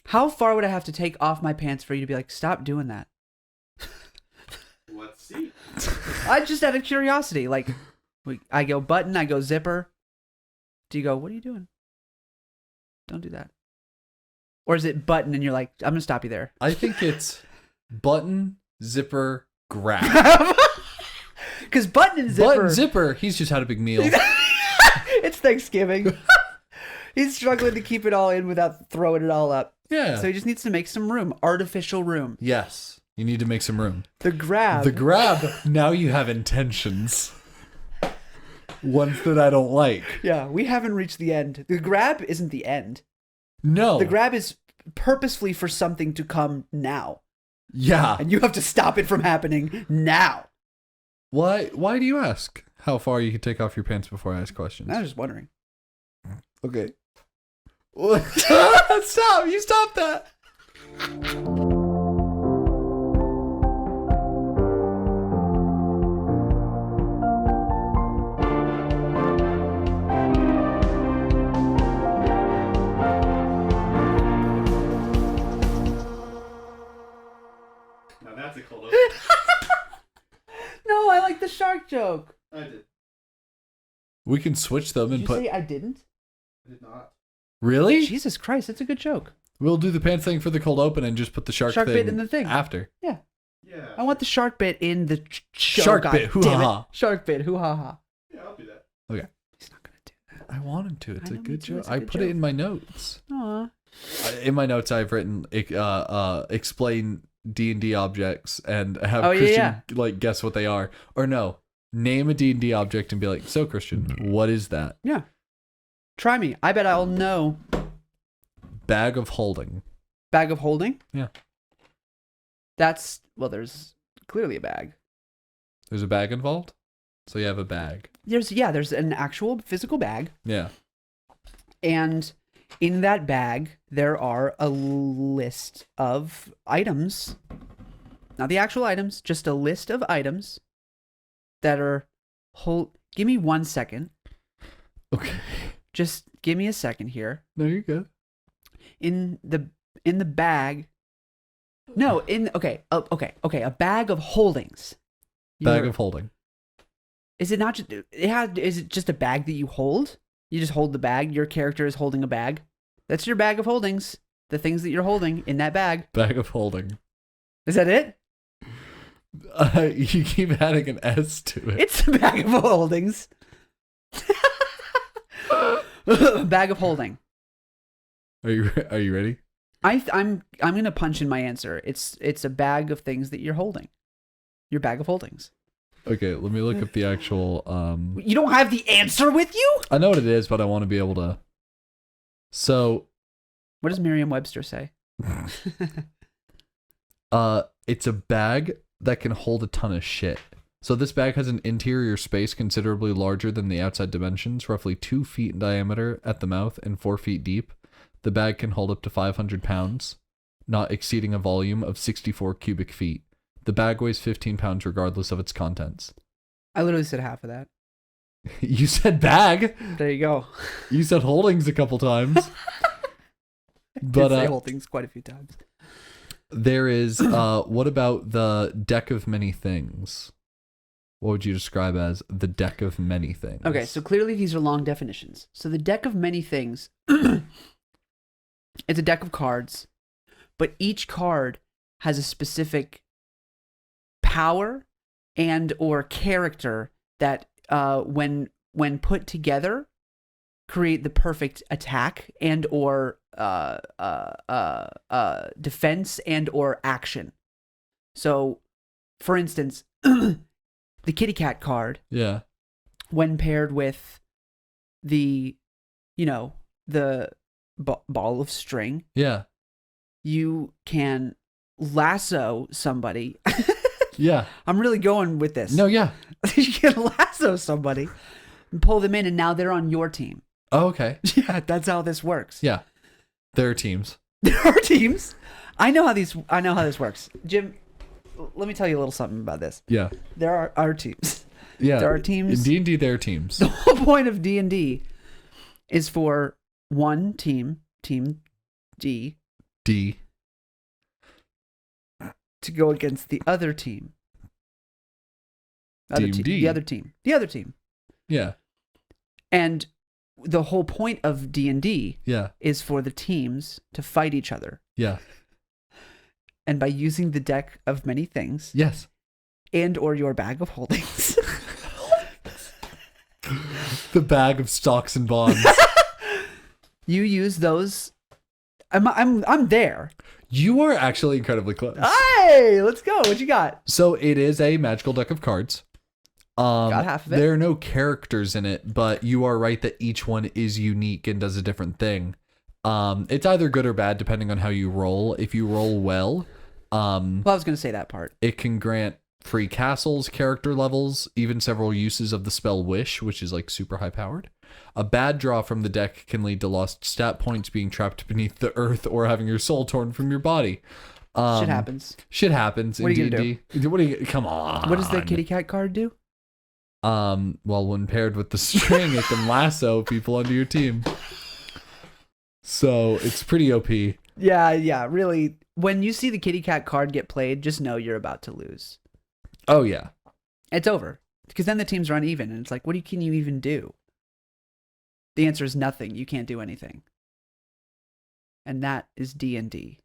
How far would I have to take off my pants for you to be like, stop doing that? Let's see. I just out of curiosity, like, I go button, I go zipper. Do you go, what are you doing? Don't do that. Or is it button and you're like, I'm going to stop you there? I think it's button, zipper, grab. Because button and zipper. Button, zipper, he's just had a big meal. It's Thanksgiving. He's struggling to keep it all in without throwing it all up. Yeah. So he just needs to make some room. Artificial room. Yes. You need to make some room. The grab. The grab, now you have intentions. Ones that I don't like. Yeah, we haven't reached the end. The grab isn't the end. No. The grab is purposefully for something to come now. Yeah. And you have to stop it from happening now. Why do you ask how far you can take off your pants before I ask questions? I was just wondering. Okay. Stop! You stop that! Now that's a cold open. No, I like the shark joke. I did. We can switch them and Did you put... say I didn't? I did not. Really? Jesus Christ, that's a good joke. We'll do the pants thing for the cold open and just put the shark thing bit in the thing. after. Yeah. Yeah. I want the shark bit in the show. Shark God bit, damn it. hoo-ha-ha. Shark bit, hoo-ha-ha. Yeah, I'll do that. Okay. He's not going to do that. I want him to. It's I a know, good me too. joke. It's a I good put it joke. in my notes. Aw. In my notes, I've written explain D&D objects and have Oh, yeah, Christian yeah. like guess what they are. Or no, name a D&D object and be like, so Christian, what is that? Yeah. Try me. I bet I'll know. Bag of holding. Bag of holding? Yeah. That's, well, there's clearly a bag. There's a bag involved? So you have a bag. There's an actual physical bag. Yeah. And in that bag, there are a list of items. Not the actual items, just a list of items that are give me 1 second. Okay. Just give me a second here. No, you're good. In the bag. No, okay, a bag of holdings. Bag of holding. Is it not just is it just a bag that you hold? You just hold the bag. Your character is holding a bag. That's your bag of holdings. The things that you're holding in that bag. Bag of holding. Is that it? You keep adding an S to it. It's a bag of holdings. Bag of holding. Are you ready? I'm gonna punch in my answer. It's a bag of things that you're holding. Your bag of holdings. Okay, let me look up the actual You don't have the answer with you? I know what it is, but I want to be able to. So, What does Merriam-Webster say? it's a bag that can hold a ton of shit. So this bag has an interior space considerably larger than the outside dimensions, roughly 2 feet in diameter at the mouth and 4 feet deep. The bag can hold up to 500 pounds, not exceeding a volume of 64 cubic feet. The bag weighs 15 pounds regardless of its contents. I literally said half of that. You said bag. There you go. You said holdings a couple times. But say holdings quite a few times. There is, what about the deck of many things? What would you describe as the deck of many things? Okay, so clearly these are long definitions. So the deck of many things, it's a deck of cards, but each card has a specific power and or character that when put together create the perfect attack and or defense and or action. So for instance, the kitty cat card, Yeah. when paired with the the ball of string, Yeah. you can lasso somebody. Yeah. I'm really going with this. No, yeah. You can lasso somebody and pull them in, and now they're on your team. Oh, okay. Yeah, that's how this works. Yeah. There are teams. There are teams. I know how this works. Jim, let me tell you a little something about this. Yeah. There are teams. Yeah. There are teams. In D&D, there are teams. The whole point of D&D is for one team D, D. to go against the other team. Team D. The other team. The other team. Yeah. And the whole point of D&D Yeah. is for the teams to fight each other. Yeah. And by using the deck of many things Yes. and or your bag of holdings, The bag of stocks and bonds. you use those. I'm there. You are actually incredibly close. Hey, let's go. What you got? So it is a magical deck of cards. Got half of it. There are no characters in it, but you are right that each one is unique and does a different thing. It's either good or bad depending on how you roll. If you roll well, Well, I was going to say that part. it can grant free castles, character levels, even several uses of the spell Wish, which is like super high powered. A bad draw from the deck can lead to lost stat points, being trapped beneath the earth, or having your soul torn from your body. Shit happens. Shit happens What are in you gonna D&D. What do you? Come on. What does the kitty cat card do? Well, when paired with the string, it can lasso people onto your team. So it's pretty OP. Yeah, really. When you see the kitty cat card get played, just know you're about to lose. Oh yeah. It's over. Because then the teams run even, and it's like, can you even do? The answer is nothing. You can't do anything. And that is D&D.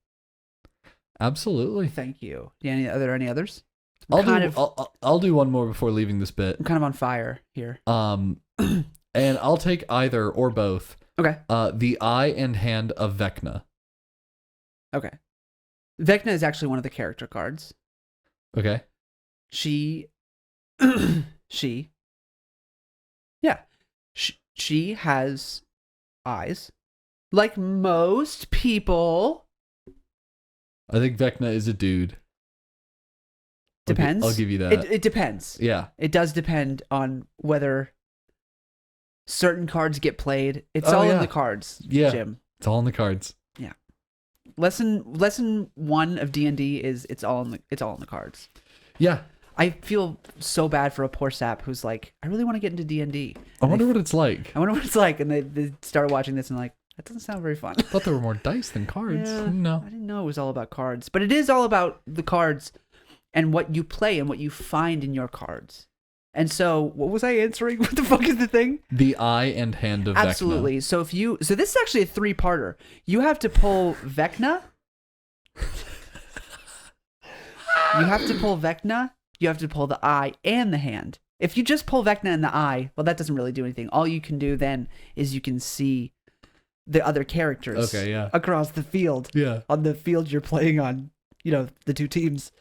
Absolutely. Thank you. Are there any others? I'll do one more before leaving this bit. I'm kind of on fire here. And I'll take either or both. Okay. The eye and hand of Vecna. Okay. Vecna is actually one of the character cards. Okay. She has eyes. Like most people. I think Vecna is a dude. Depends. I'll give you that. It depends. Yeah. It does depend on whether certain cards get played. It's all in the cards, Yeah. Jim. It's all in the cards. Yeah. Lesson 1 of D&D is it's all in the cards. Yeah. I feel so bad for a poor sap who's like, I really want to get into D&D. I wonder what it's like. I wonder what it's like. And they started watching this and like, that doesn't sound very fun. I thought there were more dice than cards. Yeah, No. I didn't know it was all about cards. But it is all about the cards and what you play and what you find in your cards. And so, what was I answering? What the fuck is the thing? The eye and hand of Absolutely. Vecna. So this is actually a 3-parter. You have to pull Vecna. You have to pull Vecna. You have to pull the eye and the hand. If you just pull Vecna and the eye, well, that doesn't really do anything. All you can do then is you can see the other characters across the field. Yeah. On the field you're playing on, the two teams.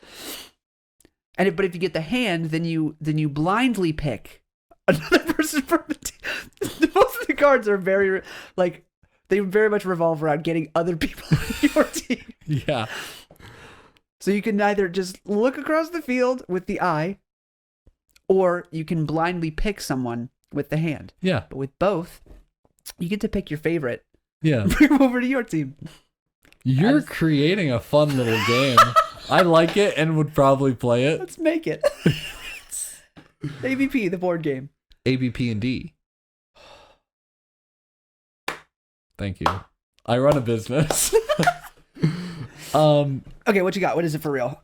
But if you get the hand, then you blindly pick another person from the team. Most of the cards are very they very much revolve around getting other people on your team. Yeah. So you can either just look across the field with the eye, or you can blindly pick someone with the hand. Yeah. But with both, you get to pick your favorite. Yeah. Bring them over to your team. You're creating a fun little game. I like it and would probably play it. Let's make it. AVP, the board game. ABP and D. Thank you. I run a business. Okay, what you got? What is it for real?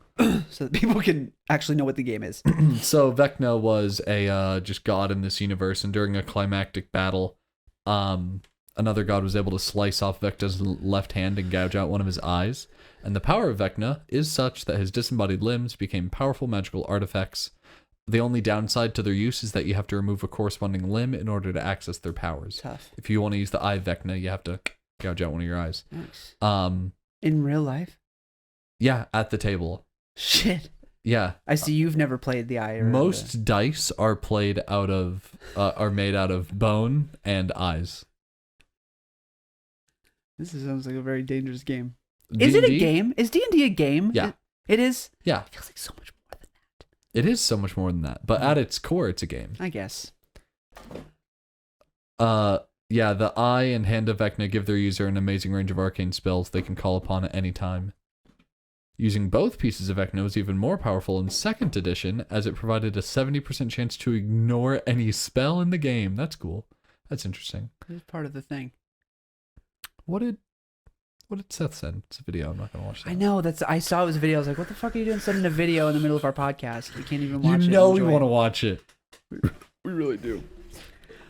So that people can actually know what the game is. So Vecna was a just god in this universe, and during a climactic battle, another god was able to slice off Vecna's left hand and gouge out one of his eyes. And the power of Vecna is such that his disembodied limbs became powerful magical artifacts. The only downside to their use is that you have to remove a corresponding limb in order to access their powers. Tough. If you want to use the eye Vecna, you have to gouge out one of your eyes. Nice. In real life? Yeah, at the table. Shit. Yeah. I see you've never played the eye. Most dice are made out of bone and eyes. This sounds like a very dangerous game. D&D? Is it a game? Is D&D a game? Yeah. It is? Yeah. It feels like so much more than that. It is so much more than that, but at its core, it's a game. I guess. Yeah, the eye and hand of Vecna give their user an amazing range of arcane spells they can call upon at any time. Using both pieces of Vecna was even more powerful in 2nd edition, as it provided a 70% chance to ignore any spell in the game. That's cool. That's interesting. It's part of the thing. What did What did Seth send? It's a video. I'm not gonna watch that. I know I saw it was a video. I was like, what the fuck are you doing sending a video in the middle of our podcast? We can't even watch it. You know we enjoy want to it. watch it. We really do.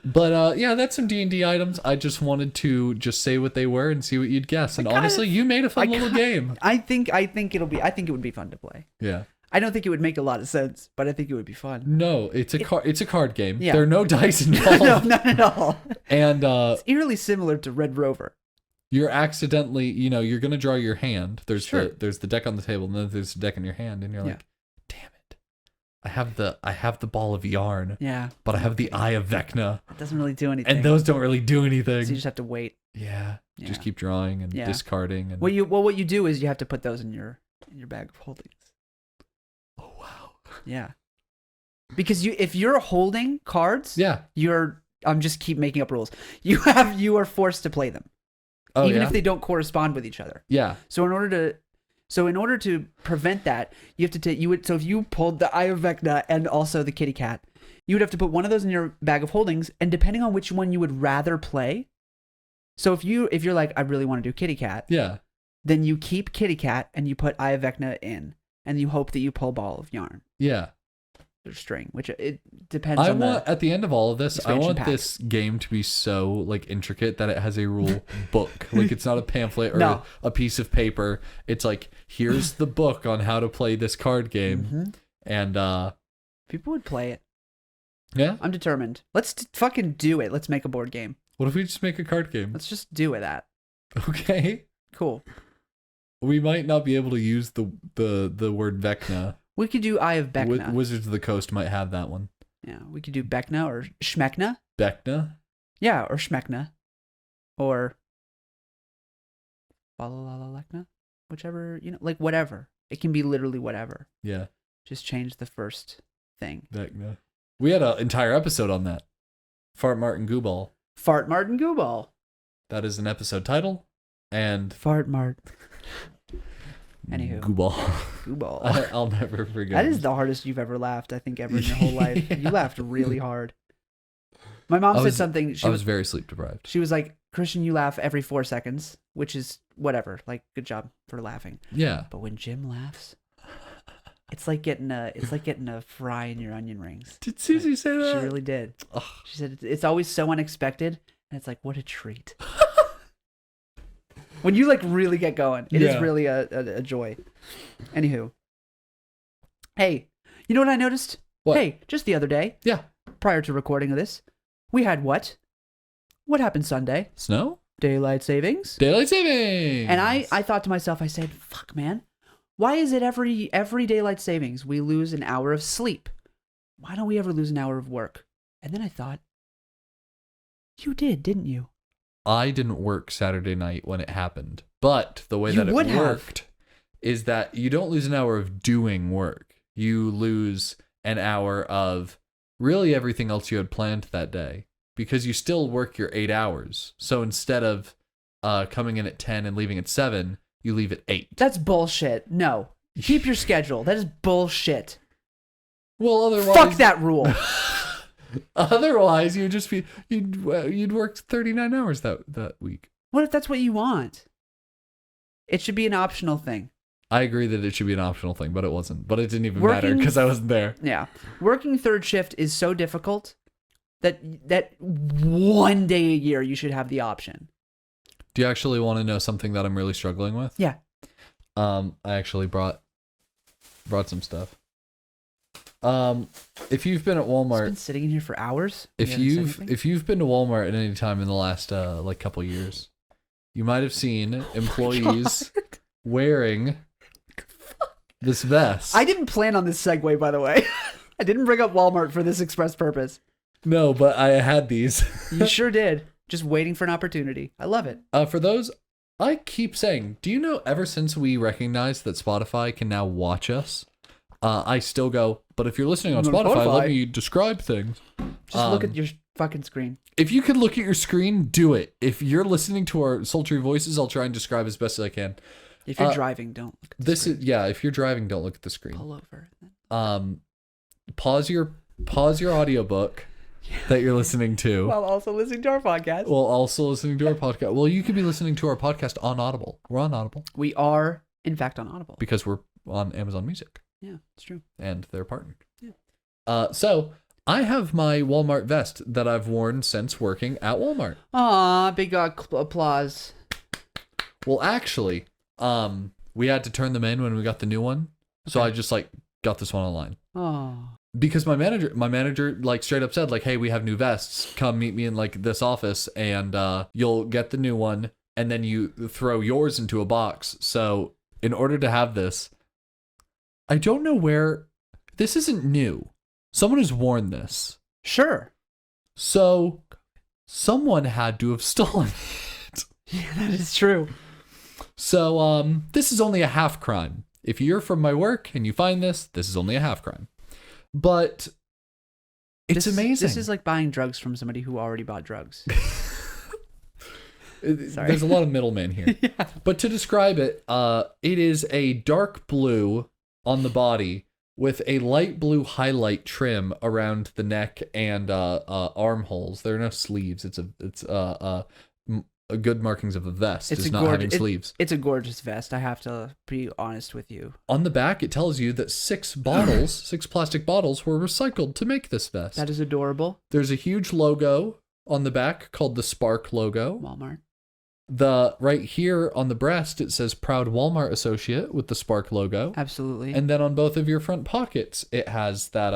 But yeah, that's some D&D items. I just wanted to just say what they were and see what you'd guess. And honestly, you made a fun little game. I think it would be fun to play. Yeah. I don't think it would make a lot of sense, but I think it would be fun. No, it's a card game. Yeah. There are no dice involved. No, not at all. And It's eerily similar to Red Rover. you're accidentally, you're gonna draw your hand. There's Sure. there's the deck on the table, and then there's the deck in your hand, and you're Yeah. like, damn it, I have the ball of yarn, Yeah. but I have the eye of Vecna, It doesn't really do anything. and those don't really do anything. So you just have to wait. Yeah, Yeah. just keep drawing and Yeah. discarding. And What you do is you have to put those in your bag of holdings. oh wow, Yeah. Because if you're holding cards, yeah, I'm just keep making up rules. You are forced to play them. oh even yeah, if they don't correspond with each other. yeah, So in order to prevent that, you have to take so if you pulled the Eye of Vecna and also the kitty cat, you would have to put one of those in your bag of holdings, and depending on which one you would rather play. So if you're like, I really want to do kitty cat, yeah. then you keep kitty cat and you put Eye of Vecna in, and you hope that you pull ball of yarn Yeah. or string, which it depends I on want at the end of all of this, I expansion want pack. this game to be so like intricate that it has a rule book. Like it's not a pamphlet or No. a piece of paper. It's like here's the book on how to play this card game, Mhm. and People would play it. yeah. I'm determined. Let's fucking do it. Let's make a board game. What if we just make a card game? Let's just do it. Okay. Cool. We might not be able to use the word Vecna. We could do Eye of Vecna. Wizards of the Coast might have that one. Yeah, we could do Vecna or Schmekna. Vecna? Yeah, or Schmekna. Or Balalalekna. Whichever, like whatever. It can be literally whatever. Yeah, Just change the first thing. Vecna. We had an entire episode on that. Fart Martin Gooball. Fart Martin Gooball. That is an episode title. And Fart Mart. Anywho. Gooball. Gooball. I'll never forget. That is the hardest you've ever laughed, I think, ever in your whole life. Yeah. You laughed really hard. My mom said something. I was very sleep deprived. She was like, Christian, you laugh every 4 seconds, which is whatever. Like, good job for laughing. Yeah. But when Jim laughs, it's like getting a fry in your onion rings. Did Susie say that? She really did. Ugh. She said it's always so unexpected, and it's like, what a treat. When you like really get going, it is Yeah. really a joy. Anywho, hey, you know what I noticed? What? Hey, just the other day, Yeah. prior to recording of this, we had what? What happened Sunday? Snow? Daylight savings. Daylight savings. And I thought to myself, I said, fuck, man. Why is it every daylight savings we lose an hour of sleep? Why don't we ever lose an hour of work? And then I thought, you did, didn't you? I didn't work Saturday night when it happened. But the way You that it would have. worked is that you don't lose an hour of doing work. You lose an hour of really everything else you had planned that day because you still work your 8 hours. So instead of coming in at 10 and leaving at 7, you leave at 8. That's bullshit. No. Keep your schedule. That is bullshit. Well, otherwise, Fuck that rule. Otherwise, you'd worked 39 hours that week. What if that's what you want? It should be an optional thing. I agree that it should be an optional thing, but it wasn't. But it didn't even matter because I wasn't there. Yeah. Working third shift is so difficult that one day a year you should have the option. Do you actually want to know something that I'm really struggling with? Yeah. I actually brought some stuff. If you've been at It's Walmart, been sitting in here for hours. if You haven't said anything? if you've been to Walmart at any time in the last couple years, you might have seen employees wearing this vest. I didn't plan on this segue, by the way. I didn't bring up Walmart for this express purpose. No, but I had these. You sure did. Just waiting for an opportunity. I love it. For those, I keep saying, do you know ever since we recognized that Spotify can now watch us, I still go, but if you're listening on Spotify, let me describe things. Just look at your fucking screen. If you could look at your screen, do it. If you're listening to our sultry voices, I'll try and describe as best as I can. If you're driving, don't look at the screen. If you're driving, don't look at the screen. Pull over. Pause your audiobook that you're listening to. While also listening to our podcast. While also listening to our podcast. Well, you could be listening to our podcast on Audible. We're on Audible. We are, in fact, on Audible. Because we're on Amazon Music. Yeah, it's true. And they're partnered. Yeah. So I have my Walmart vest that I've worn since working at Walmart. Aw, big applause. Well, actually, we had to turn them in when we got the new one. So I just like got this one online. Oh. Because my manager like straight up said like, hey, we have new vests. Come meet me in like this office and you'll get the new one and then you throw yours into a box. So in order to have this, I don't know where, this isn't new. Someone has worn this. Sure. So someone had to have stolen it. Yeah, that is true. So this is only a half crime. If you're from my work and you find this is only a half crime. But it's amazing. This is like buying drugs from somebody who already bought drugs. Sorry. There's a lot of middlemen here. Yeah. But to describe it, it is a dark blue on the body with a light blue highlight trim around the neck and armholes. There are no sleeves. It's a good markings of a vest. It's not having sleeves. It's a gorgeous vest. I have to be honest with you. On the back, it tells you that 6 plastic bottles were recycled to make this vest. That is adorable. There's a huge logo on the back called the Spark logo. Walmart. Right here on the breast, it says Proud Walmart Associate with the Spark logo. Absolutely. And then on both of your front pockets, it has that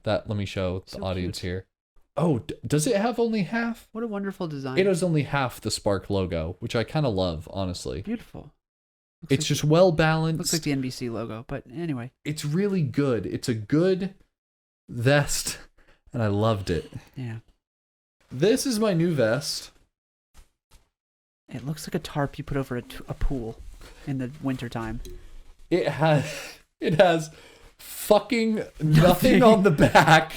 let me show the audience cute. here. Oh, does it have only half? What a wonderful design. It has only half the Spark logo, which I kind of love, honestly. Beautiful. It's like just well balanced. Looks like the NBC logo, but anyway. It's really good. It's a good vest, and I loved it. Yeah. This is my new vest. It looks like a tarp you put over a pool in the wintertime. It has fucking nothing on the back.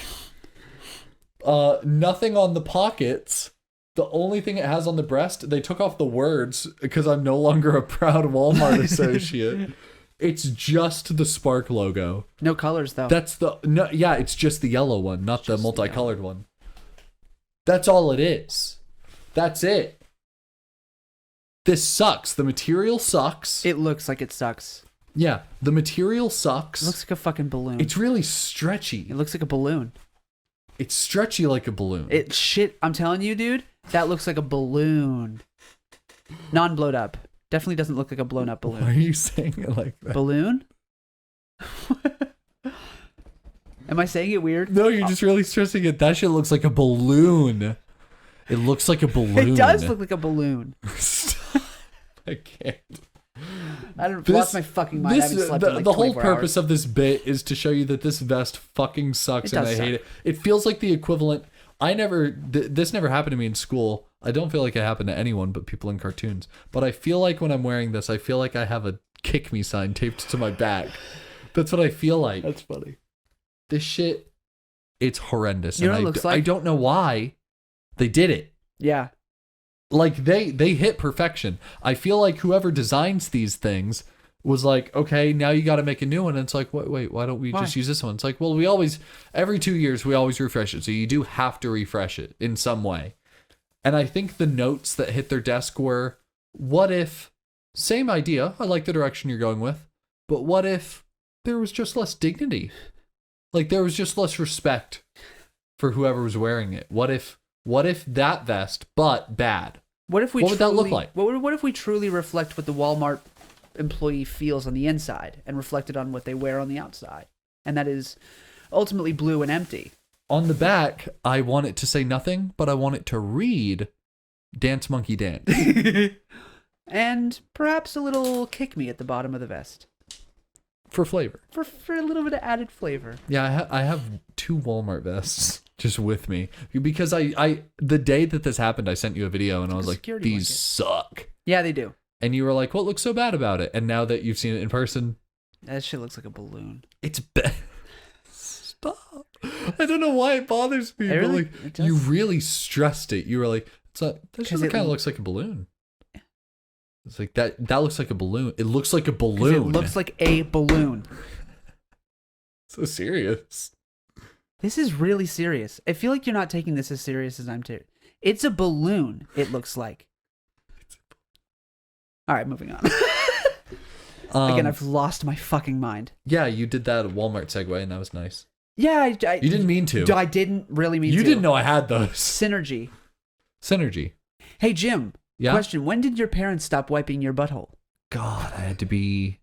Nothing on the pockets. The only thing it has on the breast, they took off the words because I'm no longer a proud Walmart associate. It's just the Spark logo. No colors though. It's just the yellow one, not the multicolored one. That's all it is. That's it. This sucks. The material sucks. It looks like it sucks. Yeah, the material sucks. It looks like a fucking balloon. It's really stretchy. It looks like a balloon. It's stretchy like a balloon. I'm telling you, dude, that looks like a balloon. Non-blowed up. Definitely doesn't look like a blown up balloon. Why are you saying it like that? Balloon? Am I saying it weird? No, you're just really stressing it. That shit looks like a balloon. It looks like a balloon. It does look like a balloon. I can't. Lost my fucking mind. I haven't slept in like the whole 24 purpose hours. of this bit is to show you that this vest fucking sucks and I hate it. It feels like the equivalent. This never happened to me in school. I don't feel like it happened to anyone but people in cartoons. But I feel like when I'm wearing this, I feel like I have a kick me sign taped to my back. That's what I feel like. That's funny. This shit, it's horrendous. You know what it looks like? I don't know why they did it. Yeah. Like they hit perfection. I feel like whoever designs these things was like, okay, now you got to make a new one. And it's like, wait, why don't we just use this one? It's like, well, every 2 years we always refresh it. So you do have to refresh it in some way. And I think the notes that hit their desk were, what if, same idea, I like the direction you're going with, but what if there was just less dignity? Like there was just less respect for whoever was wearing it. What if that vest, but bad? What would that look like? What if we truly reflect what the Walmart employee feels on the inside and reflect it on what they wear on the outside? And that is ultimately blue and empty. On the back, I want it to say nothing, but I want it to read Dance Monkey Dance. And perhaps a little kick me at the bottom of the vest. For flavor. For a little bit of added flavor. Yeah, I have 2 Walmart vests just with me. Because I the day that this happened, I sent you a video and I was like, these suck. Yeah, they do. And you were like, what looks so bad about it? And now that you've seen it in person. That shit looks like a balloon. It's bad. Stop. I don't know why it bothers me. But like, you really stressed it. You were like, that kind of looks like a balloon. It's like that looks like a balloon. It looks like a balloon. It looks like a balloon. So serious. This is really serious. I feel like you're not taking this as serious as I'm taking. It's a balloon, it looks like. All right, moving on. Again, I've lost my fucking mind. Yeah, you did that Walmart segue, and that was nice. Yeah, You didn't mean to. I didn't really mean to. You didn't know I had those. Synergy. Hey, Jim. Yeah? Question. When did your parents stop wiping your butthole? God, I had to be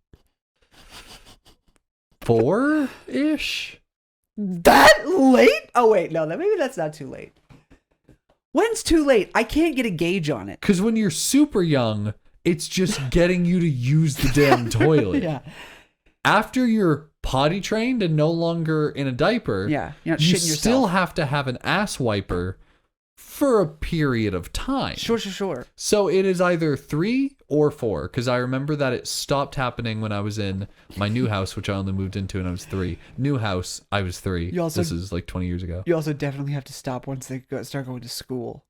4-ish. That late? Oh, wait. No, maybe that's not too late. When's too late? I can't get a gauge on it. Because when you're super young, it's just getting you to use the damn toilet. Yeah. After you're potty trained and no longer in a diaper, Yeah. You're not you shitting yourself. still have to have an ass wiper for a period of time. Sure. So it is either 3 or 4, because I remember that it stopped happening when I was in my new house, which I only moved into when I was 3. New house, I was 3. This is like 20 years ago. You also definitely have to stop once they start going to school.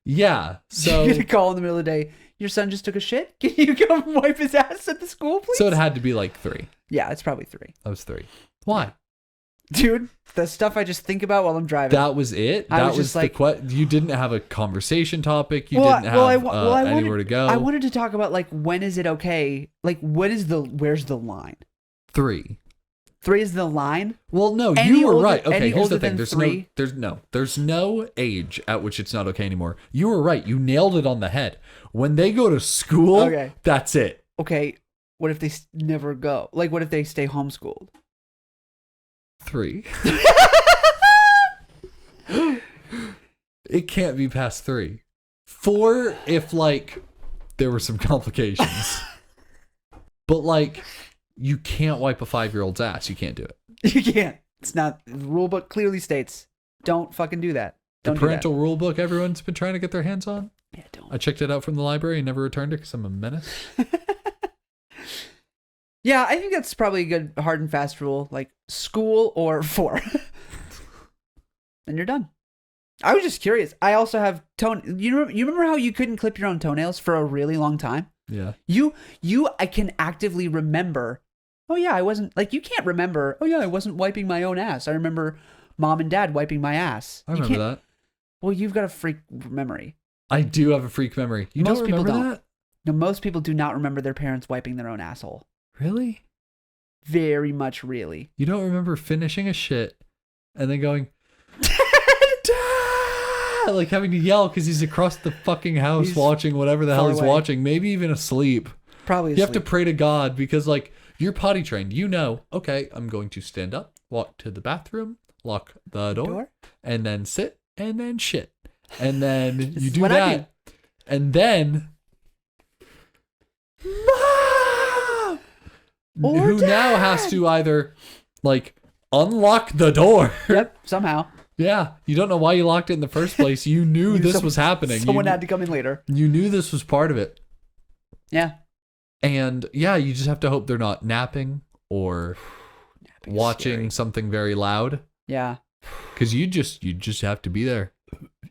Yeah, so You get a call in the middle of the day. Your son just took a shit. Can you come wipe his ass at the school, please? so it had to be like 3. Yeah, it's probably 3. I was 3. Why? Dude, the stuff I just think about while I'm driving. That was it. I That was was just the you didn't have a conversation topic. You didn't have anywhere to go. I wanted to talk about like when is it okay? Like where's the line? 3. 3 is the line. Well, no, Any you were older- right. Okay, any here's the older thing. than There's no age at which it's not okay anymore. You were right. You nailed it on the head. When they go to school, Okay. that's it. Okay, what if they never go? Like what if they stay homeschooled? 3. It can't be past 3. 4 if like there were some complications. But like you can't wipe a 5-year-old's ass. You can't do it. You can't. It's not. The rule book clearly states don't fucking do that. Don't The parental rule book everyone's been trying to get their hands on. do that. Yeah, don't. I checked it out from the library and never returned it because I'm a menace. Yeah, I think that's probably a good hard and fast rule. Like school or 4. And you're done. I was just curious. I also have You remember how you couldn't clip your own toenails for a really long time? Yeah. I can actively remember. Oh yeah, I wasn't like you can't remember. Oh yeah, I wasn't wiping my own ass. I remember mom and dad wiping my ass. I remember that. Well, you've got a freak memory. I do have a freak memory. You Most don't people remember don't. that? No, most people do not remember their parents wiping their own asshole. Really? Very much, really. You don't remember finishing a shit and then going, "Dad!" like having to yell because he's across the fucking house He's watching whatever the hell far he's away. watching, maybe even asleep. Probably. You have to pray to God because like you're potty trained. You know, okay, I'm going to stand up, walk to the bathroom, lock the door, and then sit and then shit. And then This you is do what I that. And then Mom! Or who now has Dad! to either like unlock the door. Yep. Somehow. Yeah, you don't know why you locked it in the first place. You knew this was happening. Someone you, had to come in later. You knew this was part of it. Yeah. And yeah, you just have to hope they're not napping or Napping is watching scary. something very loud. Yeah. Because you just have to be there.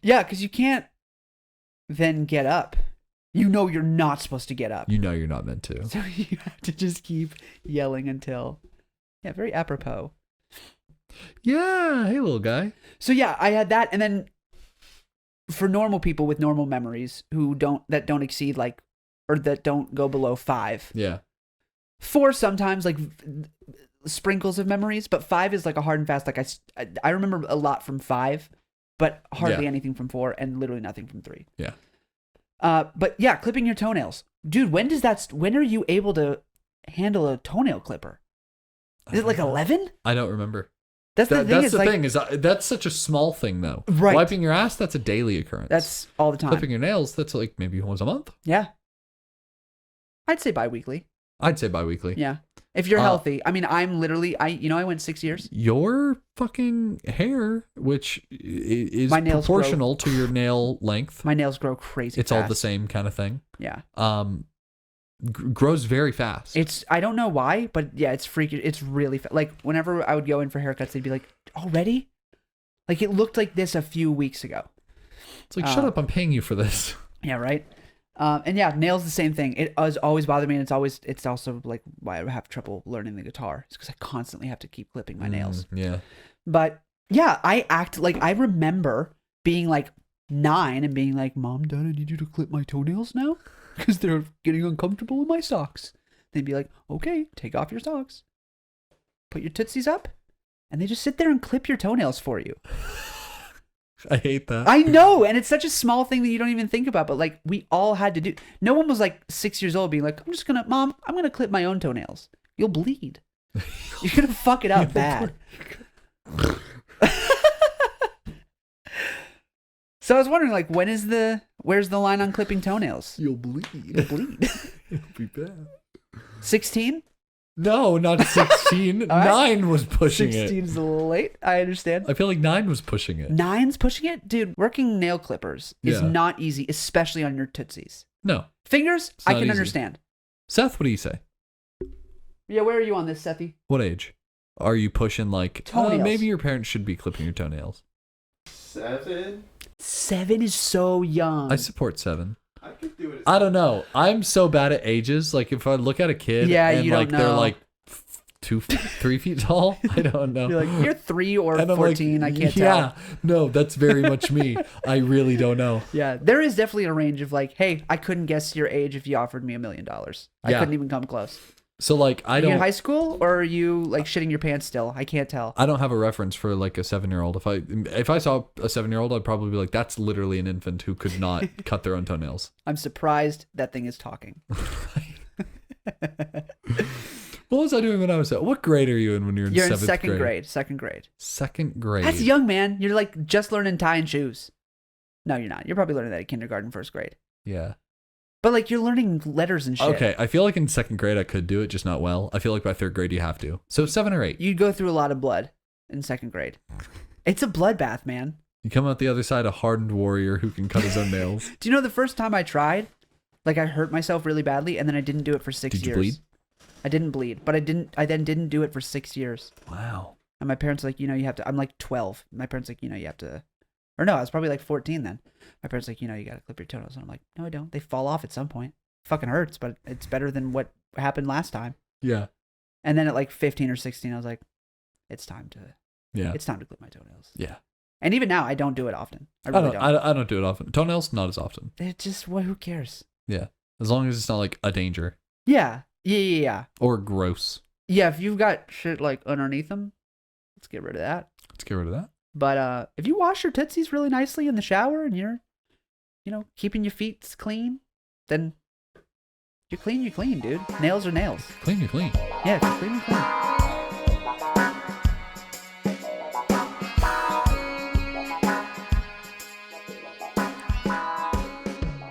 Yeah, because you can't then get up. You know you're not supposed to get up. You know you're not meant to. So you have to just keep yelling until. Yeah, very apropos. Yeah, hey little guy. So yeah, I had that, and then for normal people with normal memories that don't exceed like, or that don't go below 5. Yeah. 4 sometimes like sprinkles of memories, but 5 is like a hard and fast. Like I remember a lot from 5, but hardly Yeah. anything from 4, and literally nothing from 3. Yeah. But yeah, clipping your toenails, dude. When are you able to handle a toenail clipper? Is it like 11? I don't remember. That's the thing. That's Is the like, thing is that's such a small thing though. Right. Wiping your ass, that's a daily occurrence. That's all the time. Clipping your nails, that's like maybe once a month. Yeah. I'd say bi-weekly. I'd say bi-weekly. Yeah. If you're healthy. I mean, I'm literally, I went 6 years. Your fucking hair, which is My nails proportional to your nail length. My nails grow crazy It's fast. all the same kind of thing. Yeah. Grows very fast. I don't know why, but yeah, it's freaking, it's really, like whenever I would go in for haircuts, they'd be like, already? Like it looked like this a few weeks ago. It's like, shut up, I'm paying you for this. Yeah, right. And yeah, nails the same thing. It has always bothered me, and it's also like why I have trouble learning the guitar. It's because I constantly have to keep clipping my nails. Yeah. But Yeah, I remember being like 9 and being like, Mom, Dad, I need you to clip my toenails now because they're getting uncomfortable with my socks. They'd be like, okay, take off your socks, put your tootsies up, and they just sit there and clip your toenails for you. I hate that. I know, and it's such a small thing that you don't even think about, but like we all had to do. No one was like 6 years old being like, Mom, I'm gonna clip my own toenails. You'll bleed. You're gonna fuck it up bad. So I was wondering, like, where's the line on clipping toenails? You'll bleed. You'll bleed. It'll be bad. 16? No, not 16. All right. 9 was pushing 16 it. is a little late. I understand. I feel like 9 was pushing it. 9's pushing it? Dude, working nail clippers is Yeah. not easy, especially on your tootsies. No. Fingers, It's I not can easy. understand. Seth, what do you say? Yeah, where are you on this, Sethy? What age? Are you pushing like, Toenails. maybe your parents should be clipping your toenails? 7. 7 is so young. I support 7. I could do it. I don't know. I'm so bad at ages. Like if I look at a kid Yeah, and you don't like they're know. like 3 feet tall, I don't know. You're like, you're 3 or And I'm 14, I can't yeah, tell. no, that's very much me. I really don't know. Yeah, there is definitely a range of like, hey, I couldn't guess your age if you offered me $1 million. I Yeah. couldn't even come close. So like I Are you in don't high school or are you like shitting your pants still? I can't tell. I don't have a reference for like a 7-year-old. If I saw a 7-year-old, I'd probably be like, that's literally an infant who could not cut their own toenails. I'm surprised that thing is talking. What was I doing when I was what grade are you in when you're in You're in 7th second grade? grade. Second grade. Second grade. That's young, man. You're like just learning tie and shoes. No, you're not. You're probably learning that at kindergarten, first grade. Yeah. But like you're learning letters and shit. Okay, I feel like in 2nd grade I could do it, just not well. I feel like by 3rd grade you have to. So 7 or 8. You'd go through a lot of blood in second grade. It's a bloodbath, man. You come out the other side a hardened warrior who can cut his own nails. Do you know the first time I tried, like I hurt myself really badly, and then I didn't do it for 6 years. Did you bleed? I didn't bleed, but I then didn't do it for 6 years. Wow. And my parents were like, you have to. I'm like 12. My parents like, you have to. Or no, I was probably like 14 then. My parents like, you gotta clip your toenails. And I'm like, no, I don't. They fall off at some point. Fucking hurts, but it's better than what happened last time. Yeah. And then at like 15 or 16, I was like, it's time to clip my toenails. Yeah. And even now, I don't do it often. I really don't. I don't do it often. Toenails, not as often. It's just, who cares? Yeah. As long as it's not like a danger. Yeah. Yeah. Or gross. Yeah, if you've got shit like underneath them, let's get rid of that. Let's get rid of that. But if you wash your tootsies really nicely in the shower and you're, keeping your feet clean, then you're clean, dude. Nails are nails. Clean, you're clean. Yeah, if you're clean, you're clean.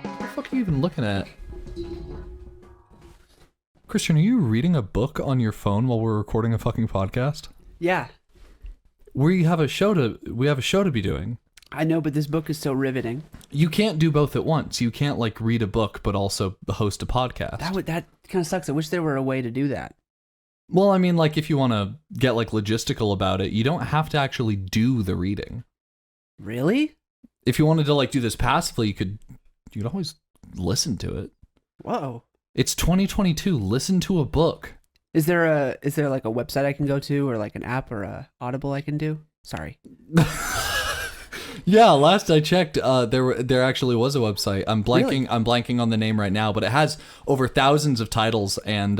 What the fuck are you even looking at? Christian, are you reading a book on your phone while we're recording a fucking podcast? Yeah, We have a show to be doing. I know, but this book is so riveting. You can't do both at once. You can't like read a book but also host a podcast. That kind of sucks. I wish there were a way to do that. Well, I mean, like if you want to get like logistical about it, you don't have to actually do the reading. Really? If you wanted to like do this passively, you could always listen to it. Whoa. It's 2022. Listen to a book. Is there like a website I can go to or like an app or a Audible I can do? Sorry. Yeah, last I checked, there actually was a website. I'm blanking. Really? I'm blanking on the name right now, but it has over thousands of titles, and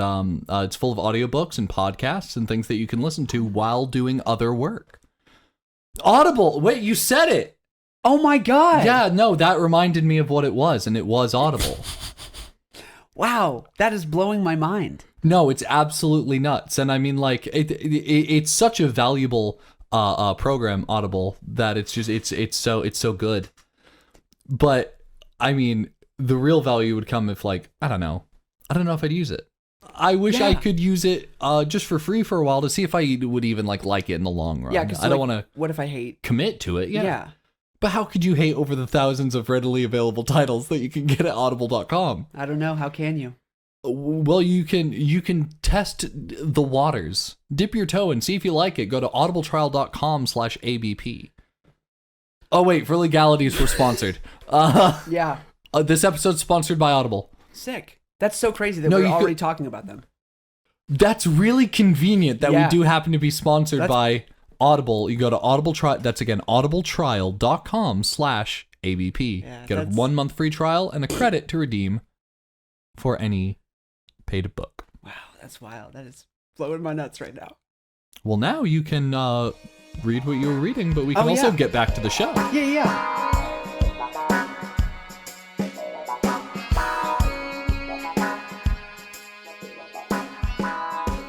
it's full of audiobooks and podcasts and things that you can listen to while doing other work. Audible. Wait, you said it. Oh my God. Yeah, no, that reminded me of what it was, and it was Audible. Wow, that is blowing my mind. No, it's absolutely nuts, and I mean, like, it's such a valuable program, Audible, that it's so good. But I mean, the real value would come if, like, I don't know if I'd use it. I wish I could use it just for free for a while to see if I would even like it in the long run. Yeah, because I don't want to what if I hate? commit to it. Yeah. But how could you hate over the thousands of readily available titles that you can get at audible.com? I don't know. How can you? Well, you can test the waters. Dip your toe and see if you like it. Go to audibletrial.com/ABP. Oh, wait, for legalities, we're sponsored. Yeah. This episode's sponsored by Audible. Sick. That's so crazy that No, we're you already talking about them. That's really convenient that Yeah. we do happen to be sponsored That's by Audible. You go to Audible Trial. That's again audibletrial.com/ABP. Yeah, Get a that's- 1 month free trial and a credit to redeem for any paid book. Wow, that's wild. That is blowing my nuts right now. Well, now you can read what you were reading, but we can Oh, also yeah. get back to the show. Yeah.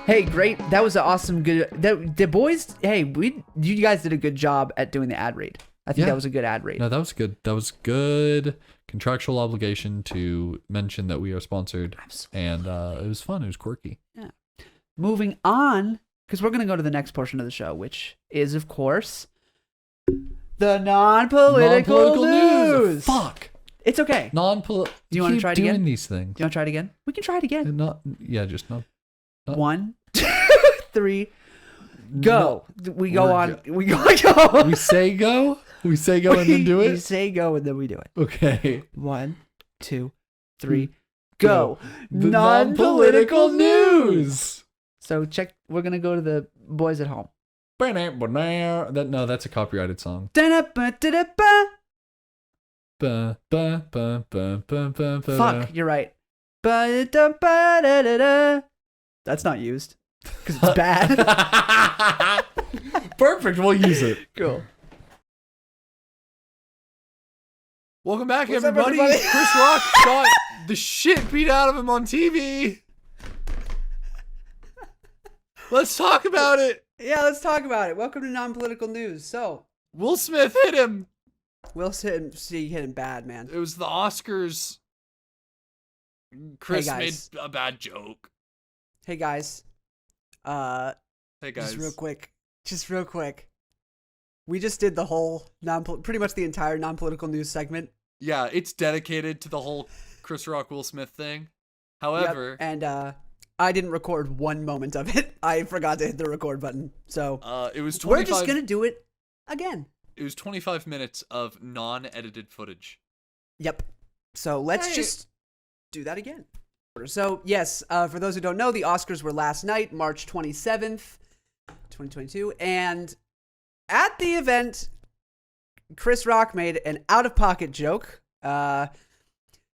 Hey, great. That was an awesome good. The boys, hey, you guys did a good job at doing the ad read. I think Yeah. that was a good ad read. No, that was good. That was good. Contractual obligation to mention that we are sponsored. Absolutely. And it was fun. It was quirky. Moving on, because we're going to go to the next portion of the show, which is, of course, the non-political news. Fuck. It's okay. Non-political. Do you want to try it doing again? these things? Do you want to try it again? We can try it again. And not. Yeah, just not. 1, 2, 3, go. We go We're on. go- We go. We say go. We say go and then do We it. say go and then we do it. Okay. 1, 2, 3, go. The non-political news. So check. We're gonna go to the boys at home. No, that's a copyrighted song. Da-da-ba-da-da-ba. Fuck, Fuck, you're right. Ba-da-ba-da-da-da. That's not used because it's bad. Perfect, we'll use it. Cool. Welcome back, What's up, everybody. everybody? Chris Rock got the shit beat out of him on TV. Let's talk about it. Yeah, let's talk about it. Welcome to non-political news. So, Will Smith hit him. Will hit him bad, man. It was the Oscars. Chris Hey, made guys. a bad joke. Hey guys. Hey guys. Just real quick. We just did the whole pretty much the entire non-political news segment. Yeah, it's dedicated to the whole Chris Rock Will Smith thing. However, Yep, and I didn't record one moment of it. I forgot to hit the record button. So it was 25 we're just gonna do it again. It was 25 minutes of non-edited footage. Yep. So let's just do that again. So yes, for those who don't know, the Oscars were last night, March 27th, 2022, and at the event, Chris Rock made an out-of-pocket joke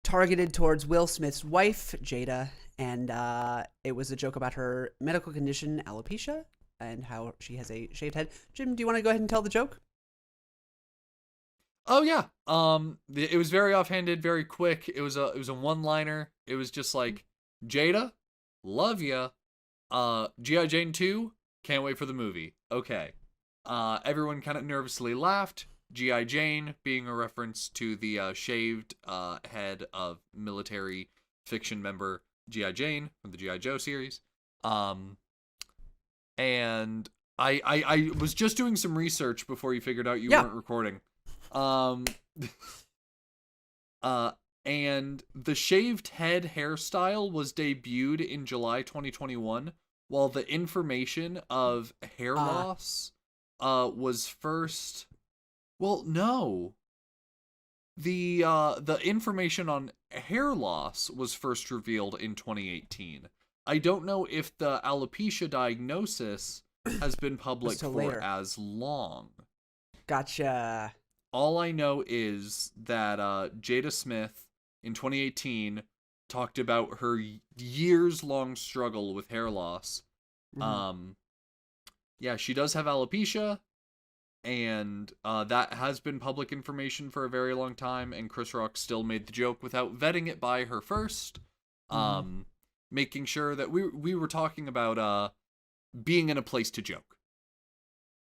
targeted towards Will Smith's wife, Jada, and it was a joke about her medical condition, alopecia, and how she has a shaved head. Jim, do you want to go ahead and tell the joke? Oh yeah. It was very offhanded, very quick. It was a one-liner. It was just like, Jada, love ya. G.I. Jane 2, can't wait for the movie. Okay. Everyone kind of nervously laughed. G.I. Jane being a reference to the shaved head of military fiction member G.I. Jane from the G.I. Joe series. And I was just doing some research before you figured out you weren't recording. And the shaved head hairstyle was debuted in July 2021, while the information of hair loss was first. Well, no. The information on hair loss was first revealed in 2018. I don't know if the alopecia diagnosis has been public for later. as long. Gotcha. All I know is that Jada Smith in 2018 talked about her years-long struggle with hair loss. Mm-hmm. Yeah, she does have alopecia, and that has been public information for a very long time, and Chris Rock still made the joke without vetting it by her first, making sure that we were talking about being in a place to joke.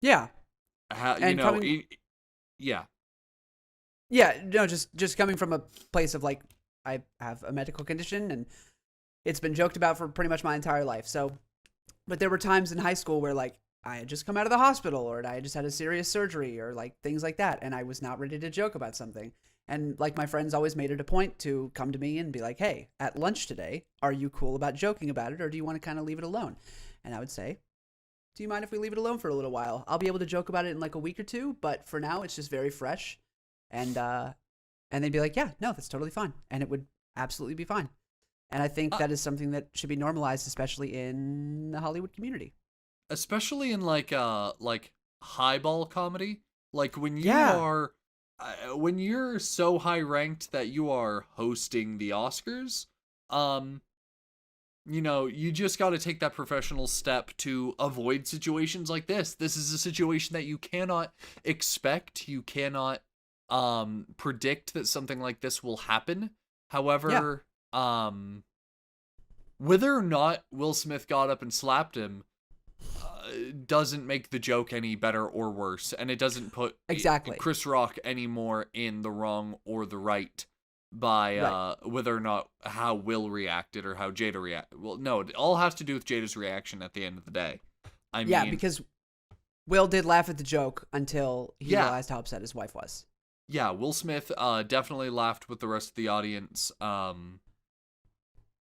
Yeah. Yeah. Yeah, no, just coming from a place of like, I have a medical condition and it's been joked about for pretty much my entire life. So, but there were times in high school where like I had just come out of the hospital or I had just had a serious surgery or like things like that. And I was not ready to joke about something. And like my friends always made it a point to come to me and be like, hey, at lunch today, are you cool about joking about it? Or do you want to kind of leave it alone? And I would say, do you mind if we leave it alone for a little while? I'll be able to joke about it in like a week or two, but for now it's just very fresh. And they'd be like, yeah, no, that's totally fine. And it would absolutely be fine. And I think that is something that should be normalized, especially in the Hollywood community. Especially in like highball comedy. Like when you're so high ranked that you are hosting the Oscars, you just got to take that professional step to avoid situations like this. This is a situation that you cannot expect. You cannot predict that something like this will happen. However, whether or not Will Smith got up and slapped him doesn't make the joke any better or worse, and it doesn't put Chris Rock any more in the wrong or the right by whether or not how Will reacted or how Jada reacted. Well, no, it all has to do with Jada's reaction at the end of the day. I mean, because Will did laugh at the joke until he realized how upset his wife was. Yeah, Will Smith definitely laughed with the rest of the audience. And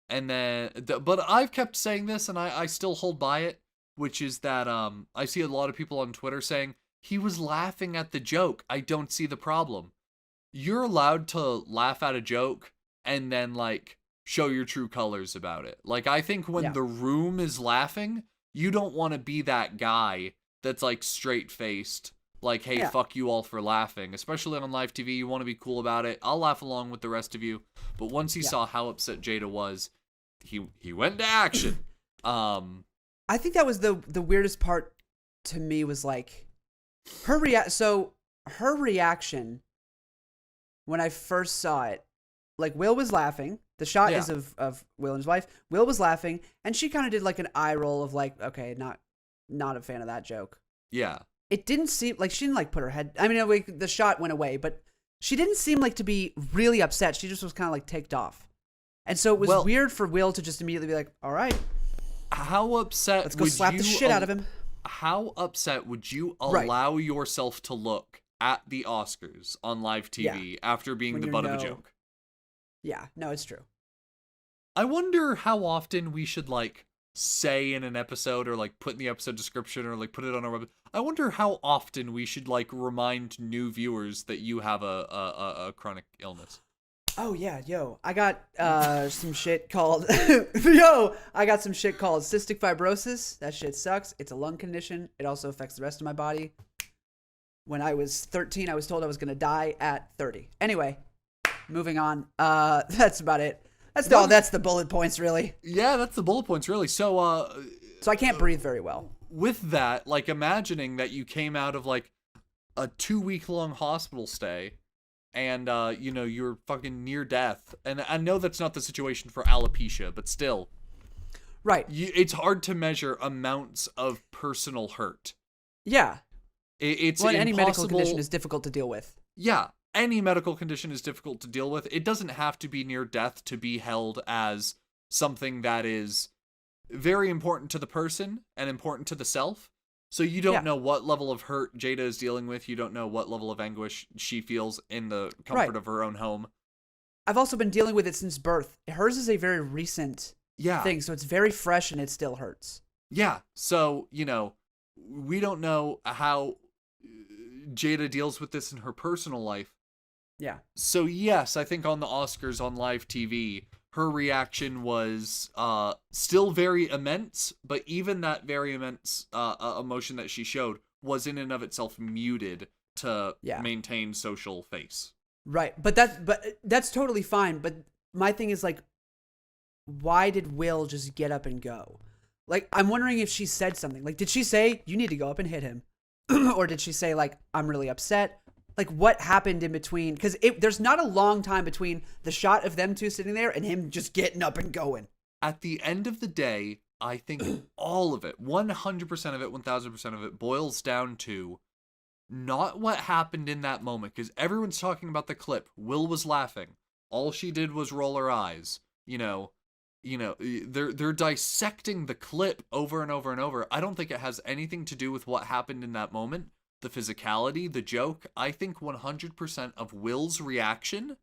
then, but I've kept saying this, and I still hold by it, which is that I see a lot of people on Twitter saying he was laughing at the joke. I don't see the problem. You're allowed to laugh at a joke and then like show your true colors about it. Like, I think when the room is laughing, you don't want to be that guy that's like straight faced. Like, hey, fuck you all for laughing. Especially on live TV, you want to be cool about it. I'll laugh along with the rest of you. But once he saw how upset Jada was, he went into action. I think that was the weirdest part to me was like her reaction when I first saw it. Like, Will was laughing. The shot is of Will and his wife. Will was laughing, and she kind of did like an eye roll of like, okay, not a fan of that joke. Yeah. It didn't seem like she didn't like put her head. I mean, the shot went away, but she didn't seem like to be really upset. She just was kind of like ticked off. And so it was weird for Will to just immediately be like, all right. How upset Let's go slap the shit out of him. How upset would you allow yourself to look at the Oscars on live TV after being the butt of a joke? Yeah, no, it's true. I wonder how often we should like say in an episode or like put in the episode description or like put it on our website. I wonder how often we should like remind new viewers that you have a chronic illness. Oh yeah, I got some shit called I got some shit called cystic fibrosis. That shit sucks. It's a lung condition. It also affects the rest of my body. When I was 13, I was told I was going to die at 30. Anyway, moving on. That's about it. That's the bullet points, really. Yeah, that's the bullet points, really. So I can't breathe very well. With that, like, imagining that you came out of like a 2-week-long hospital stay and you're fucking near death. And I know that's not the situation for alopecia, but still. Right. It's hard to measure amounts of personal hurt. Yeah. It's any medical condition is difficult to deal with. Yeah. Any medical condition is difficult to deal with. It doesn't have to be near death to be held as something that is very important to the person and important to the self. So you don't know what level of hurt Jada is dealing with. You don't know what level of anguish she feels in the comfort of her own home. I've also been dealing with it since birth. Hers is a very recent thing, so it's very fresh and it still hurts. Yeah. So, we don't know how Jada deals with this in her personal life. Yeah. So yes, I think on the Oscars on live TV, her reaction was still very immense, but even that very immense emotion that she showed was in and of itself muted to maintain social face. Right. But that's totally fine. But my thing is like, why did Will just get up and go? Like, I'm wondering if she said something. Like, did she say, you need to go up and hit him? Or did she say, like, I'm really upset? Like, what happened in between? Because there's not a long time between the shot of them two sitting there and him just getting up and going. At the end of the day, I think all of it, 100% of it, 1000% of it, boils down to not what happened in that moment. Because everyone's talking about the clip. Will was laughing. All she did was roll her eyes. They're dissecting the clip over and over and over. I don't think it has anything to do with what happened in that moment. The physicality, the joke. I think 100% of Will's reaction.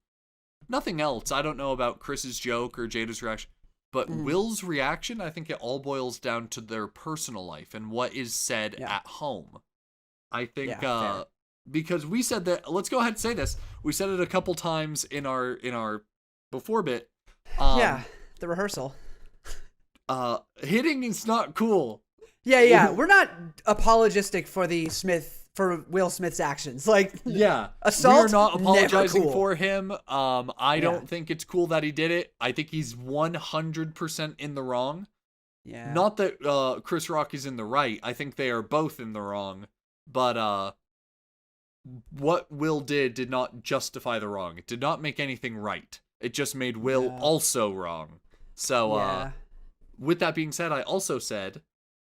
Nothing else. I don't know about Chris's joke or Jada's reaction. But Will's reaction, I think it all boils down to their personal life and what is said at home. I think because we said that, let's go ahead and say this. We said it a couple times in our before bit. The rehearsal. Hitting is not cool. Yeah. We're not apologistic for Will Smith's actions. Like, Yeah, assault. we're not apologizing never cool. for him. I don't think it's cool that he did it. I think he's 100% in the wrong. Yeah. Not that Chris Rock is in the right. I think they are both in the wrong. But what Will did not justify the wrong. It did not make anything right. It just made Will also wrong. So with that being said, I also said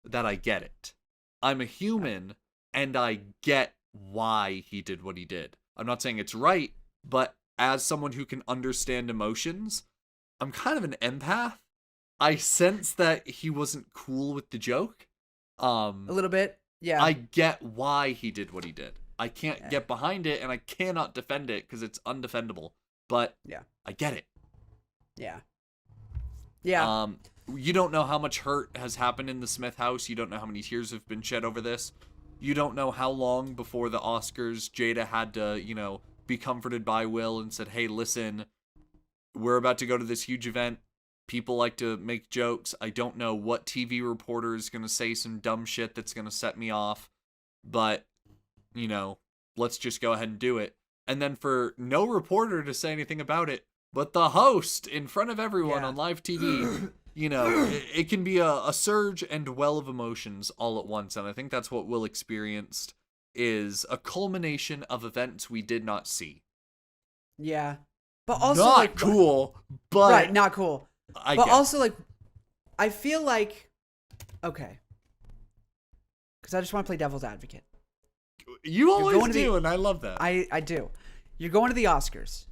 that I get it. I'm a human, and I get why he did what he did. I'm not saying it's right, but as someone who can understand emotions, I'm kind of an empath. I sense that he wasn't cool with the joke. A little bit. Yeah. I get why he did what he did. I can't get behind it, and I cannot defend it because it's undefendable. But I get it. Yeah. Yeah. You don't know how much hurt has happened in the Smith house. You don't know how many tears have been shed over this. You don't know how long before the Oscars Jada had to, be comforted by Will and said, hey, listen, we're about to go to this huge event. People like to make jokes. I don't know what TV reporter is going to say some dumb shit that's going to set me off. But, let's just go ahead and do it. And then for no reporter to say anything about it, but the host in front of everyone on live TV, it can be a surge and well of emotions all at once. And I think that's what Will experienced, is a culmination of events we did not see. Yeah. But also not cool, but right, not cool. But also, I feel like, okay, because I just want to play devil's advocate. You always do, and I love that. I do. You're going to the Oscars.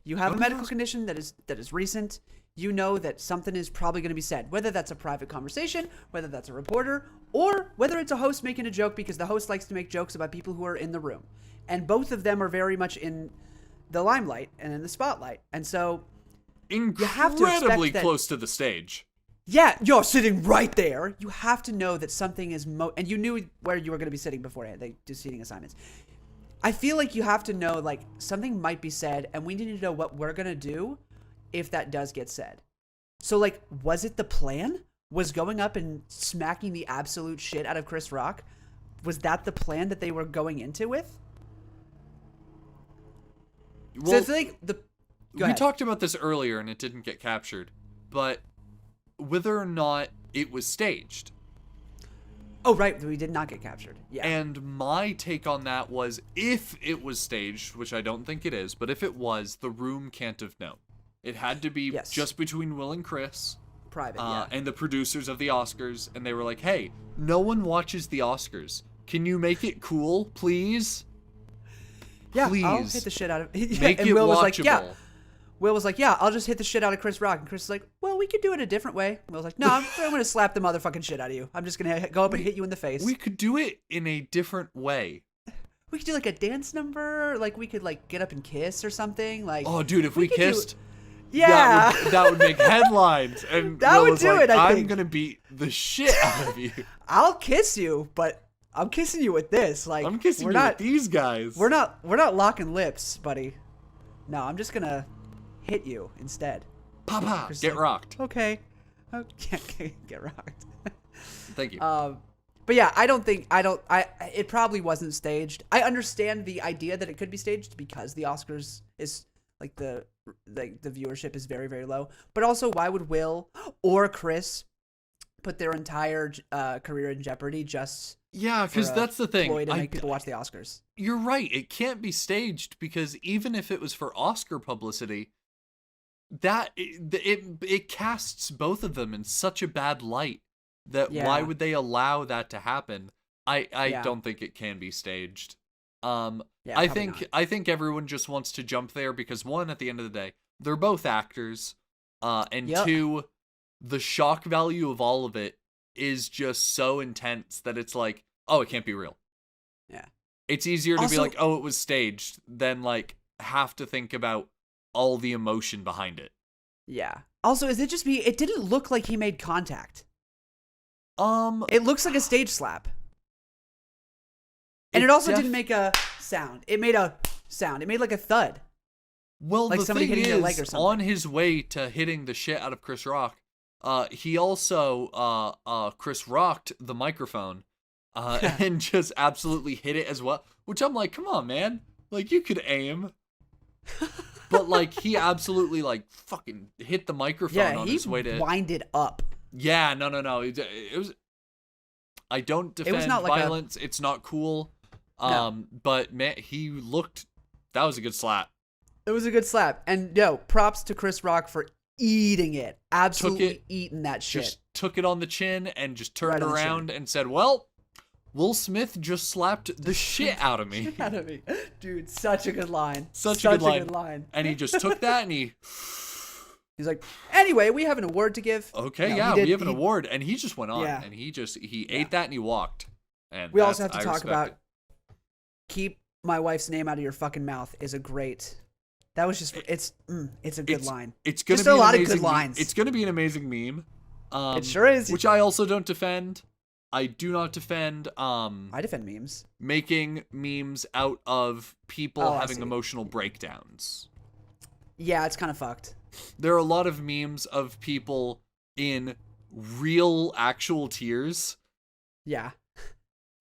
You have a medical condition that is recent. You know that something is probably going to be said, whether that's a private conversation, whether that's a reporter, or whether it's a host making a joke because the host likes to make jokes about people who are in the room. And both of them are very much in the limelight and in the spotlight. And so incredibly close to the stage. Yeah, you're sitting right there. You have to know that something is and you knew where you were going to be sitting beforehand. They do seating assignments. I feel like you have to know, something might be said, and we need to know what we're going to do if that does get said. So, was it the plan? Was going up and smacking the absolute shit out of Chris Rock? Was that the plan that they were going into with? Well, so I feel like we talked about this earlier and it didn't get captured, but whether or not it was staged. Oh, right. We did not get captured. Yeah. And my take on that was, if it was staged, which I don't think it is, but if it was, the room can't have known. It had to be just between Will and Chris. Private, and the producers of the Oscars. And they were like, hey, no one watches the Oscars. Can you make it cool, please? Yeah, please. I'll hit the shit out of it. Make and it Will watchable. was like, yeah. Will was like, yeah, I'll just hit the shit out of Chris Rock. And Chris is like, well, we could do it a different way. And Will was like, no, I'm going to slap the motherfucking shit out of you. I'm just going to go up and hit you in the face. We could do it in a different way. We could do a dance number. We could get up and kiss or something. Oh, dude, if we kissed, yeah, that would make headlines. And that Will would do it. I'm going to beat the shit out of you. I'll kiss you, but I'm kissing you with this. I'm kissing you with these guys. We're not locking lips, buddy. No, I'm just gonna hit you instead. Papa, get rocked. Okay, get rocked. Thank you. But yeah, it probably wasn't staged. I understand the idea that it could be staged because the Oscars is the viewership is very, very low. But also, why would Will or Chris put their entire career in jeopardy just? Yeah, because that's the thing. To make people watch the Oscars. You're right. It can't be staged because even if it was for Oscar publicity, it casts both of them in such a bad light that why would they allow that to happen? I don't think it can be staged. I think everyone just wants to jump there because, one, at the end of the day, they're both actors, and two, the shock value of all of it is just so intense that it's like, oh, it can't be real. Yeah. It's easier to be like, oh, it was staged than have to think about all the emotion behind it. Yeah. Also, is it just me? It didn't look like he made contact. It looks like a stage slap. And it also didn't make a sound. It made a sound. It made a thud. Well, like the somebody thing hitting is, their leg or something. on his way to hitting the shit out of Chris Rock, he also Chris rocked the microphone and just absolutely hit it as well, which I'm like, come on, man, like you could aim. But like he absolutely like fucking hit the microphone on his way to winded up. Yeah, no. It was. I don't defend not like violence. It's not cool. But man, he looked. That was a good slap. It was a good slap, and props to Chris Rock for eating it. Absolutely eating that shit. Just took it on the chin and just turned Right on the around chin. and said, "Well, Will Smith just slapped the shit out of me." Out of me, dude. Such a good line. Such a good line. And he just took that and he's like, anyway, we have an award to give. okay, we have an award, and he just went on and he ate that and he walked. And we also have to I talk respect about it. keep my wife's name out of your fucking mouth is a great. That was just it's a good line. It's gonna just be a an lot of amazing good lines. It's gonna be an amazing meme. It sure is. Which I also don't defend. I do not defend I defend memes. making memes out of people I having see. emotional breakdowns. Yeah, it's kind of fucked. There are a lot of memes of people in real actual tears. Yeah.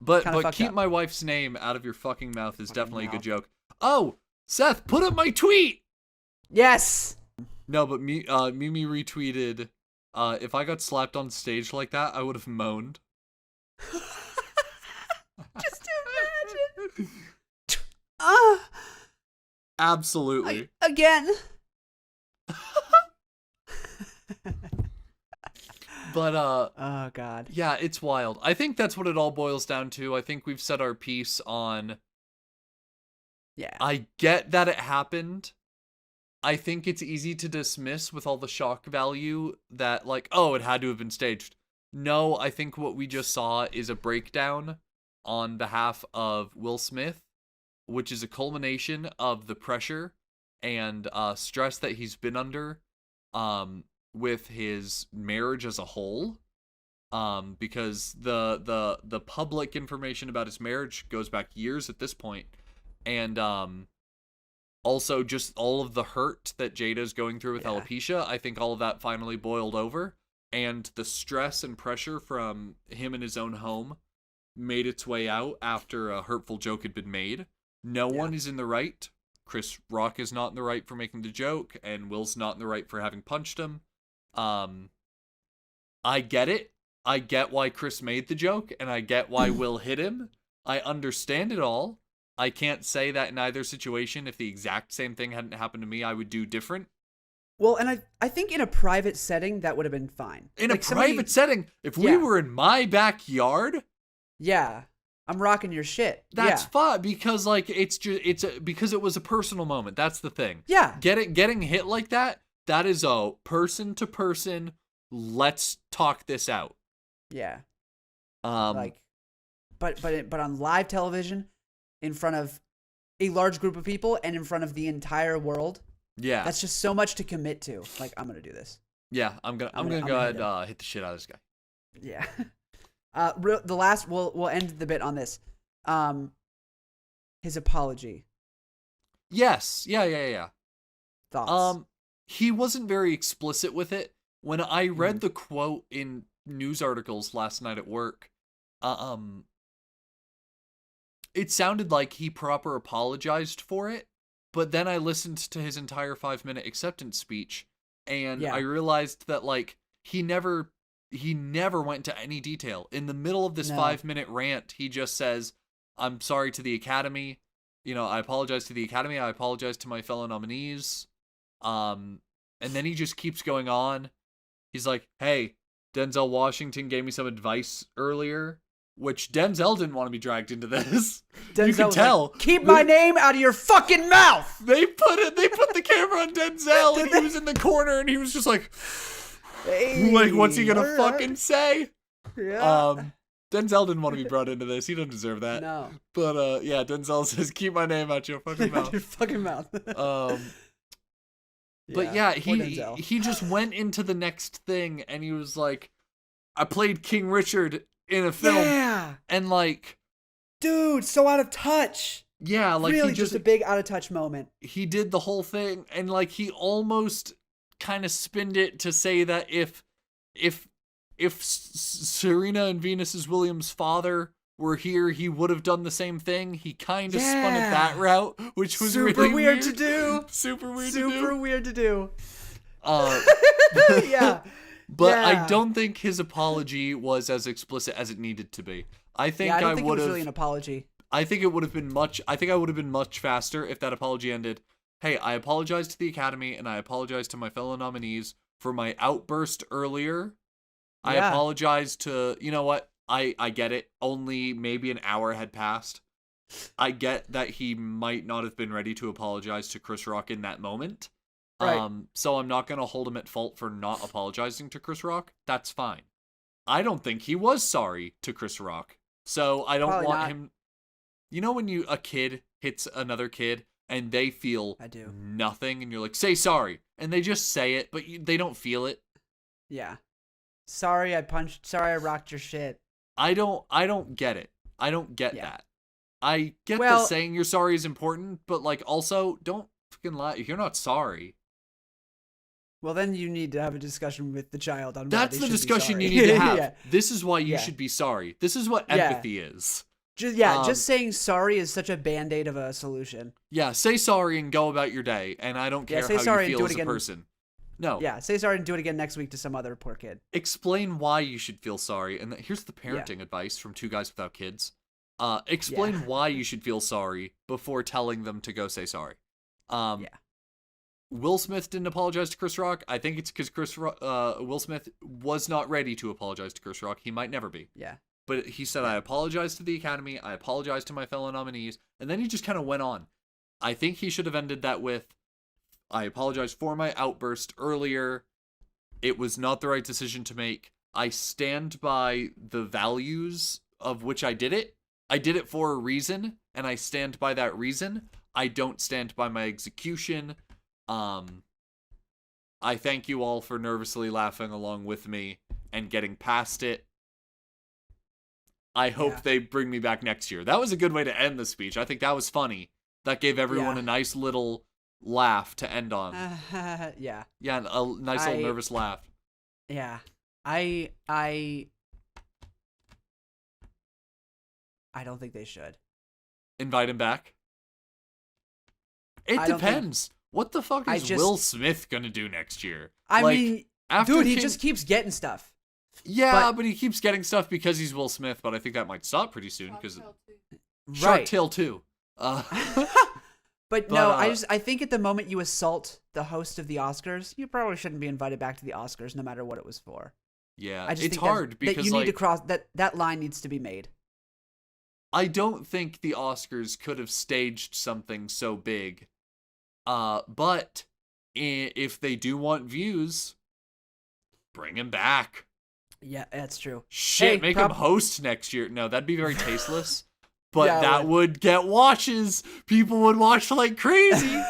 But Kinda but fucked keep up. my wife's name out of your fucking mouth is Fucking definitely a good mouth. joke. Oh, Seth, put up my tweet. Yes. No, but Mimi retweeted, if I got slapped on stage like that, I would have moaned. Just imagine. Absolutely. Again. But Oh God. yeah, it's wild. I think that's what it all boils down to. I think we've said our piece on. Yeah. I get that it happened. I think it's easy to dismiss with all the shock value that, like, oh, it had to have been staged. No, I think what we just saw is a breakdown on behalf of Will Smith, which is a culmination of the pressure and stress that he's been under with his marriage as a whole. Because the public information about his marriage goes back years at this point. And also just all of the hurt that Jada's going through with alopecia, I think all of that finally boiled over. And the stress and pressure from him in his own home made its way out after a hurtful joke had been made. No one is in the right. Chris Rock is not in the right for making the joke, and Will's not in the right for having punched him. I get it. I get why Chris made the joke, and I get why Will hit him. I understand it all. I can't say that in either situation, if the exact same thing hadn't happened to me, I would do different. Well, and I think in a private setting that would have been fine. In Like a private setting, if we were in my backyard, yeah, I'm rocking your shit. that's fine, because like because it was a personal moment. That's the thing. Yeah. Getting hit like that is a person to person. Let's talk this out. Yeah. Like, but on live television, in front of a large group of people and in front of the entire world. yeah, That's just so much to commit to. Like, I'm gonna do this. yeah. I'm gonna go ahead and hit the shit out of this guy. Yeah. The last we'll end the bit on this. His apology. Yes. Yeah. Thoughts. He wasn't very explicit with it. When I read the quote in news articles last night at work, it sounded like he proper apologized for it, but then I listened to his entire 5-minute acceptance speech, and I realized that like he never went into any detail. In the middle of this 5-minute rant, he just says, "I'm sorry to the Academy. You know, I apologize to the Academy. I apologize to my fellow nominees." And then he just keeps going on. He's like, "Hey, Denzel Washington gave me some advice earlier," which Denzel didn't want to be dragged into this. Denzel You can was tell. like, keep my name out of your fucking mouth. They put the camera on Denzel, and he was in the corner, and he was just like, like, what's he gonna fucking say? Yeah. Denzel didn't want to be brought into this. He doesn't deserve that. No. But yeah, Denzel says, "Keep my name out your fucking mouth." Your fucking mouth. But yeah, poor Denzel. he just went into the next thing, and he was like, "I played King Richard in a film," and like, dude, so out of touch. yeah, like really he just a big out of touch moment. he did the whole thing, and like he almost kind of spinned it to say that if if Serena and Venus Williams' father were here, he would have done the same thing. He kind of spun it that route, which was super really weird to do. Super weird to do. Uh, Yeah. but Yeah. I don't think his apology was as explicit as it needed to be. I think I don't think it would was have. really an apology. I think it would have been much. I think I would have been much faster if that apology ended. Hey, I apologize to the Academy and I apologize to my fellow nominees for my outburst earlier. I Yeah. apologize to, you know what? I get it. Only maybe an hour had passed. I get that he might not have been ready to apologize to Chris Rock in that moment. Right. So I'm not going to hold him at fault for not apologizing to Chris Rock. That's fine. I don't think he was sorry to Chris Rock. So I don't Probably want not. him. You know when a kid hits another kid and they feel I do. nothing and you're like, say sorry. And they just say it, but they don't feel it. Yeah. Sorry I rocked your shit. I don't get it. I don't get Yeah. that. I get Well- that saying you're sorry is important, but like also don't fucking lie. If you're not sorry, Well, then you need to have a discussion with the child on why that's they the should be discussion you sorry. need to have. Yeah. This is why you Yeah. should be sorry. This is what Yeah. empathy is. Just just saying sorry is such a band-aid of a solution. Yeah, say sorry and go about your day, and I don't Yeah, care say how sorry you and feel do as it a again. person. No. Yeah, say sorry and do it again next week to some other poor kid. Explain why you should feel sorry. And here's the parenting advice from two guys without kids. Explain Yeah. why you should feel sorry before telling them to go say sorry. Yeah. Will Smith didn't apologize to Chris Rock. I think it's because Will Smith was not ready to apologize to Chris Rock. He might never be. Yeah. But he said, I apologize to the Academy. I apologize to my fellow nominees. And then he just kind of went on. I think he should have ended that with, I apologize for my outburst earlier. It was not the right decision to make. I stand by the values of which I did it. I did it for a reason, and I stand by that reason. I don't stand by my execution. I thank you all for nervously laughing along with me and getting past it. I hope they bring me back next year. That was a good way to end the speech. I think that was funny. That gave everyone Yeah. a nice little laugh to end on. Yeah. Yeah, a nice little nervous laugh. Yeah. I don't think they should. Invite him back? It I don't think- depends. What the fuck is Will Smith gonna do next year? I Like, mean, after dude, he King- just keeps getting stuff. Yeah, but he keeps getting stuff because he's Will Smith, but I think that might stop pretty soon because Shark Right. Tale 2. But no, But, I think at the moment you assault the host of the Oscars, you probably shouldn't be invited back to the Oscars, no matter what it was for. Yeah, I just it's think that- hard that because you need to like, cross that line needs to be made. I don't think the Oscars could have staged something so big. But if they do want views, bring him back. Yeah, that's true. Shit, Hey, make him host next year. No, that'd be very tasteless. But Yeah, it that would get watches. People would watch like crazy.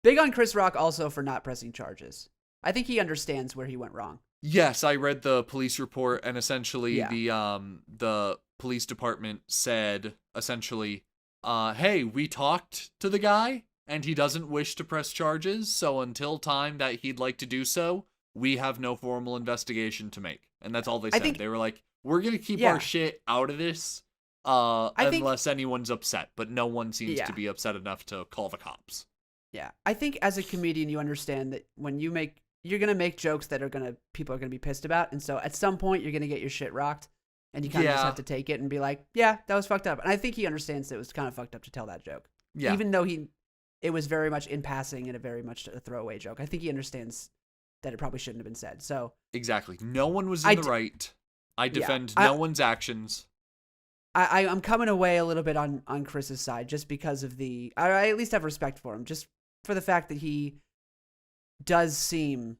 Big on Chris Rock also for not pressing charges. I think he understands where he went wrong. Yes, I read the police report, and essentially Yeah. the police department said essentially, hey, we talked to the guy, and he doesn't wish to press charges, so until time that he'd like to do so, we have no formal investigation to make. And that's all they said. They were like, we're gonna keep our shit out of this, unless anyone's upset, but no one seems to be upset enough to call the cops. Yeah, I think as a comedian, you understand that when you're gonna make jokes that people are gonna be pissed about, and so at some point you're gonna get your shit rocked, and you kind of just have to take it and be like, yeah, that was fucked up. And I think he understands that it was kind of fucked up to tell that joke. Yeah. Even though it was very much in passing and a very much a throwaway joke. I think he understands that it probably shouldn't have been said. So Exactly. No one was in the right. I defend no one's actions. I'm coming away a little bit on Chris's side just because of I at least have respect for him, just for the fact that he does seem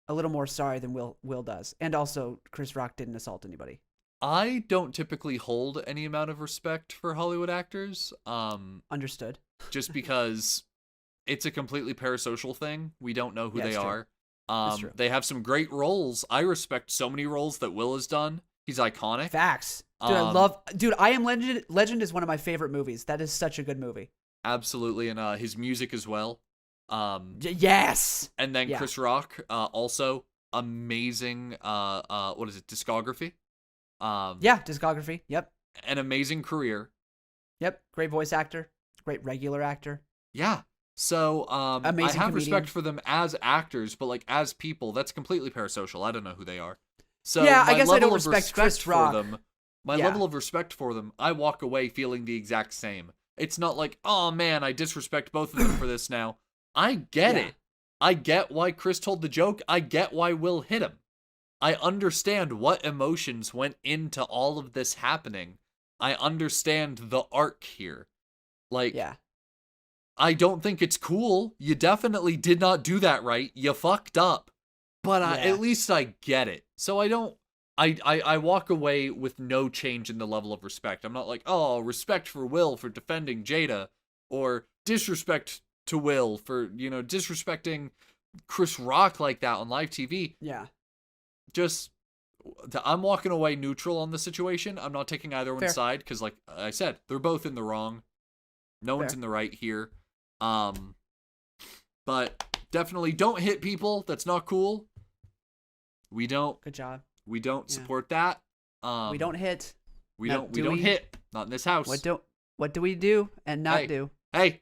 a little more sorry than Will does. And also, Chris Rock didn't assault anybody. I don't typically hold any amount of respect for Hollywood actors. Understood. Just because it's a completely parasocial thing. We don't know who Yeah, they it's true. are. It's true. They have some great roles. I respect so many roles that Will has done. He's iconic. Facts. Dude, I Am Legend. Legend is one of my favorite movies. That is such a good movie. Absolutely. And his music as well. Yes. And then Chris Rock, also amazing what is it, discography. Yeah, discography. Yep. An amazing career. Yep. Great voice actor. Great regular actor. Yeah. So I Amazing have comedian. respect for them as actors, but like as people, that's completely parasocial. I don't know who they are. So Yeah, I my guess I level don't of respect Chris Rock. for them, my Yeah. level of respect for them, I walk away feeling the exact same. It's not like, oh man, I disrespect both of them for this now. I get Yeah. it. I get why Chris told the joke. I get why Will hit him. I understand what emotions went into all of this happening. I understand the arc here. Like, Yeah. I don't think it's cool. You definitely did not do that right. You fucked up. But Yeah. at least I get it. So I don't. I walk away with no change in the level of respect. I'm not like, oh, respect for Will for defending Jada, or disrespect to Will for, disrespecting Chris Rock like that on live TV. Yeah. Just, I'm walking away neutral on the situation. I'm not taking either Fair. one's side because, like I said, they're both in the wrong. No one's Fair. in the right here. But definitely don't hit people. That's not cool. We don't Good job. Yeah. support that. We don't hit. We Now, don't do we- hit. Not in this house. What do we do and not Hey. do? Hey.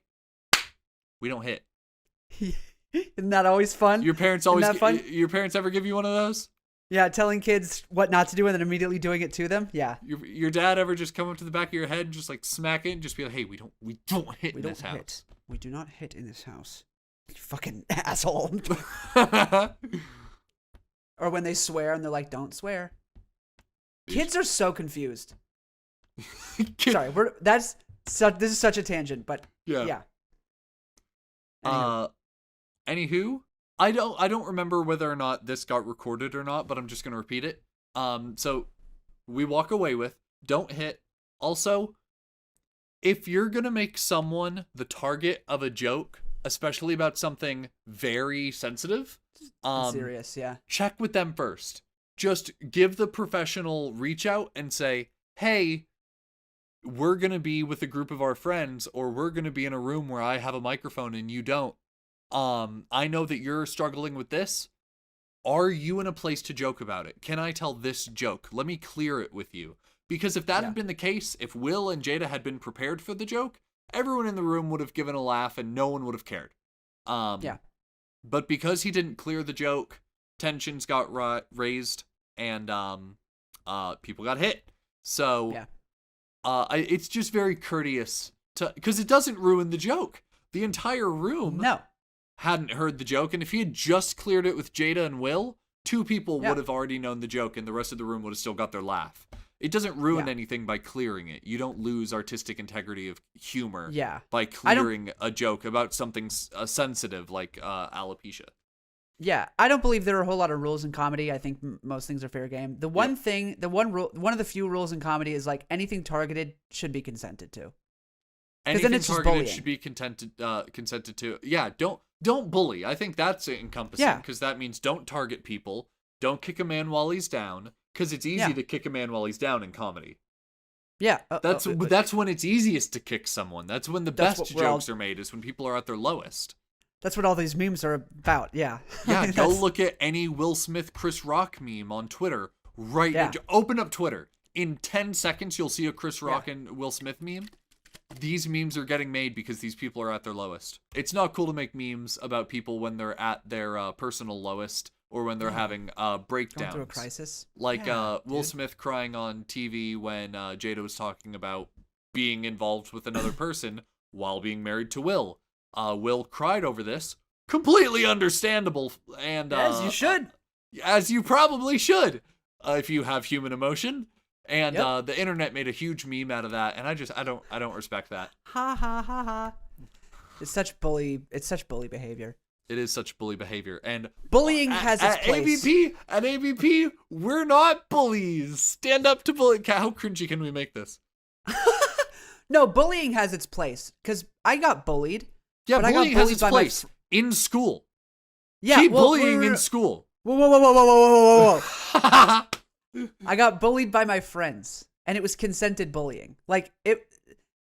We don't hit. Isn't that always fun? Your parents Isn't always that fun? your parents ever give you one of those? Yeah, telling kids what not to do and then immediately doing it to them. Yeah. Your dad ever just come up to the back of your head and just like smack it and just be like, "Hey, we don't hit We in don't this house." hit. We do not hit in this house. You fucking asshole. Or when they swear and they're like, "Don't swear." Kids are so confused. Sorry, this is such a tangent, but yeah. Anywho, I don't remember whether or not this got recorded or not, but I'm just gonna repeat it. So we walk away with don't hit. Also, if you're gonna make someone the target of a joke, especially about something very sensitive, Serious, yeah. check with them first. Just give the professional reach out and say, hey, we're going to be with a group of our friends, or we're going to be in a room where I have a microphone and you don't. I know that you're struggling with this. Are you in a place to joke about it? Can I tell this joke? Let me clear it with you. Because if that had been the case, if Will and Jada had been prepared for the joke, everyone in the room would have given a laugh and no one would have cared. Yeah. But because he didn't clear the joke, tensions got raised and people got hit. So it's just very courteous to, because it doesn't ruin the joke. The entire room hadn't heard the joke, and if he had just cleared it with Jada and Will, two people would have already known the joke and the rest of the room would have still got their laugh. It doesn't ruin anything by clearing it. You don't lose artistic integrity of humor by clearing a joke about something sensitive like alopecia. Yeah, I don't believe there are a whole lot of rules in comedy. I think most things are fair game. The one thing, one of the few rules in comedy is like anything targeted should be consented to. Anything then it's just targeted bullying. should be consented to. Yeah, don't bully. I think that's encompassing because that means don't target people. Don't kick a man while he's down, because it's easy to kick a man while he's down in comedy. Yeah, That's when it's easiest to kick someone. That's when the best jokes are made, is when people are at their lowest. That's what all these memes are about. Yeah. Yeah, go look at any Will Smith, Chris Rock meme on Twitter right now. Open up Twitter. In 10 seconds, you'll see a Chris Rock and Will Smith meme. These memes are getting made because these people are at their lowest. It's not cool to make memes about people when they're at their personal lowest or when they're having breakdowns. Going through a crisis. Like Will Smith crying on TV when Jada was talking about being involved with another person while being married to Will. Will cried over this. Completely understandable. And as you should. As you probably should, if you have human emotion. And the internet made a huge meme out of that, and I don't respect that. Ha ha ha ha. It's such bully behavior. It is such bully behavior. And bullying has its place. At ABP, we're not bullies. Stand up to bully. How cringy can we make this? No, bullying has its place. Because I got bullied. Yeah, but bullying has its place in school. Yeah, keep bullying in school. Whoa. I got bullied by my friends, and it was consented bullying. Like,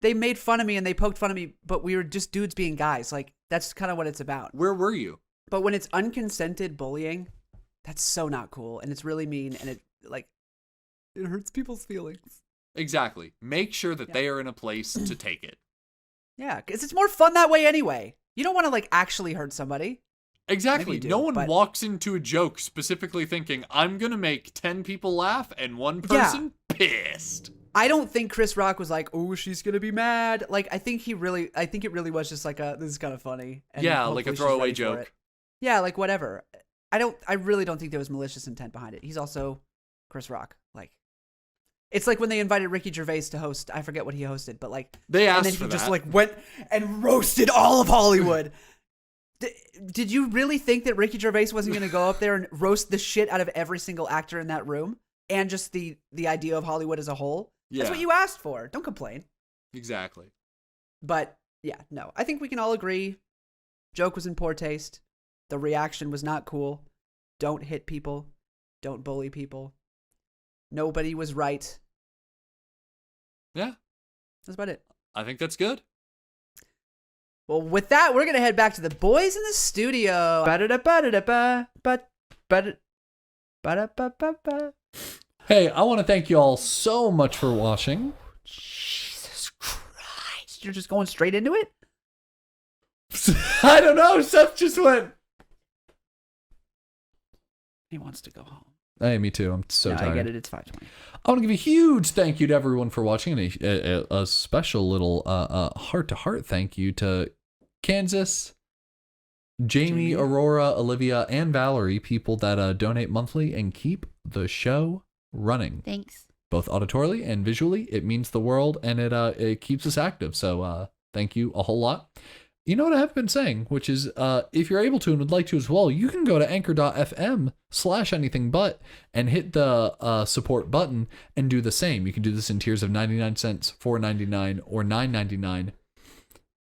they made fun of me and they poked fun of me, but we were just dudes being guys. Like, that's kind of what it's about. Where were you? But when it's unconsented bullying, That's so not cool, and it's really mean, and it hurts people's feelings. Exactly. Make sure that Yeah. they are in a place to take it. Yeah, because it's more fun that way anyway. You don't want to like actually hurt somebody. Exactly. you do, No one but- walks into a joke specifically thinking, I'm going to make 10 people laugh and one person pissed. I don't think Chris Rock was like, "Oh, she's gonna be mad." Like, I think it really was just like this is kind of funny. And Yeah, like a hopefully she's throwaway ready for joke. it. Yeah, like whatever. I really don't think there was malicious intent behind it. He's also Chris Rock. Like, it's like when they invited Ricky Gervais to host. I forget what he hosted, but like They and asked then for he that. just like went and roasted all of Hollywood. Did you really think that Ricky Gervais wasn't going to go up there and roast the shit out of every single actor in that room and just the idea of Hollywood as a whole? Yeah. That's what you asked for. Don't complain. Exactly. But yeah, no. I think we can all agree joke was in poor taste. The reaction was not cool. Don't hit people. Don't bully people. Nobody was right. Yeah. That's about it. I think that's good. Well, with that, we're going to head back to the boys in the studio. Ba-da-da-ba-da-da-ba, but ba-da-ba-ba-ba. Hey, I want to thank you all so much for watching. Jesus Christ. You're just going straight into it? I don't know. Seth just went. He wants to go home. Hey, me too. I'm so No, tired. I get it. It's 5:20. I want to give a huge thank you to everyone for watching, and a special little heart-to-heart thank you to Kansas, Jamie, Aurora, Olivia, and Valerie, people that donate monthly and keep the show running. Thanks. Both auditorily and visually. It means the world, and it keeps us active. So thank you a whole lot. You know what I have been saying, which is if you're able to and would like to as well, you can go to anchor.fm/anythingbut and hit the support button and do the same. You can do this in tiers of 99 cents, $4.99, or $9.99.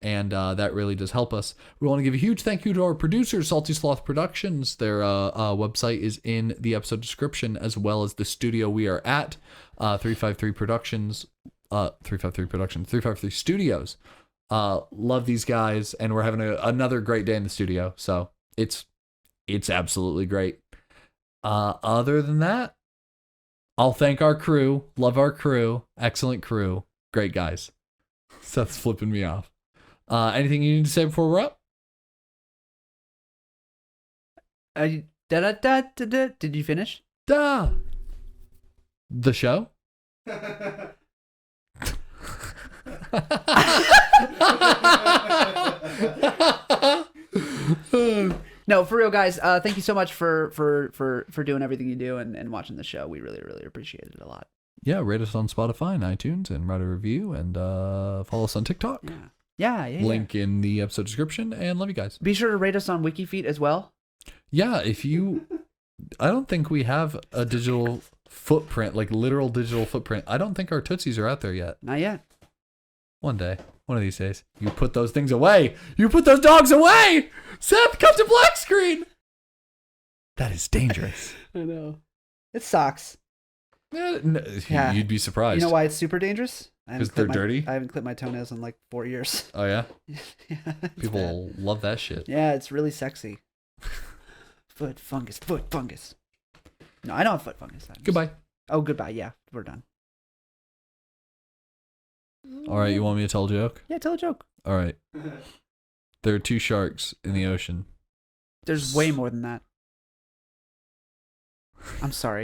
And that really does help us. We want to give a huge thank you to our producers, Salty Sloth Productions. Their website is in the episode description, as well as the studio we are at, 353 Productions, 353 Studios. Love these guys, and we're having another great day in the studio. So it's absolutely great. Other than that, I'll thank our crew. Love our crew. Excellent crew. Great guys. Seth's flipping me off. Anything you need to say before we're up? Da-da-da-da-da. Did you finish? Duh. The show? No, for real, guys. Thank you so much for doing everything you do and watching the show. We really, really appreciate it a lot. Yeah, rate us on Spotify and iTunes and write a review and follow us on TikTok. Yeah. Link in the episode description, and love you guys. Be sure to rate us on WikiFeet as well. Yeah, if you... I don't think we have a digital footprint, like literal digital footprint. I don't think our Tootsies are out there yet. Not yet. One day. One of these days. You put those things away. You put those dogs away! Seth, come to black screen! That is dangerous. I know. It sucks. Yeah. You'd be surprised. You know why it's super dangerous? 'Cause they're dirty? I haven't clipped my toenails in like 4 years. Oh, yeah? Yeah, it's People bad. love that shit. Yeah, it's really sexy. Foot fungus. No, I don't have foot fungus. Goodbye. Oh, goodbye. Yeah, we're done. All right, you want me to tell a joke? Yeah, tell a joke. All right. There are two sharks in the ocean. There's way more than that. I'm sorry.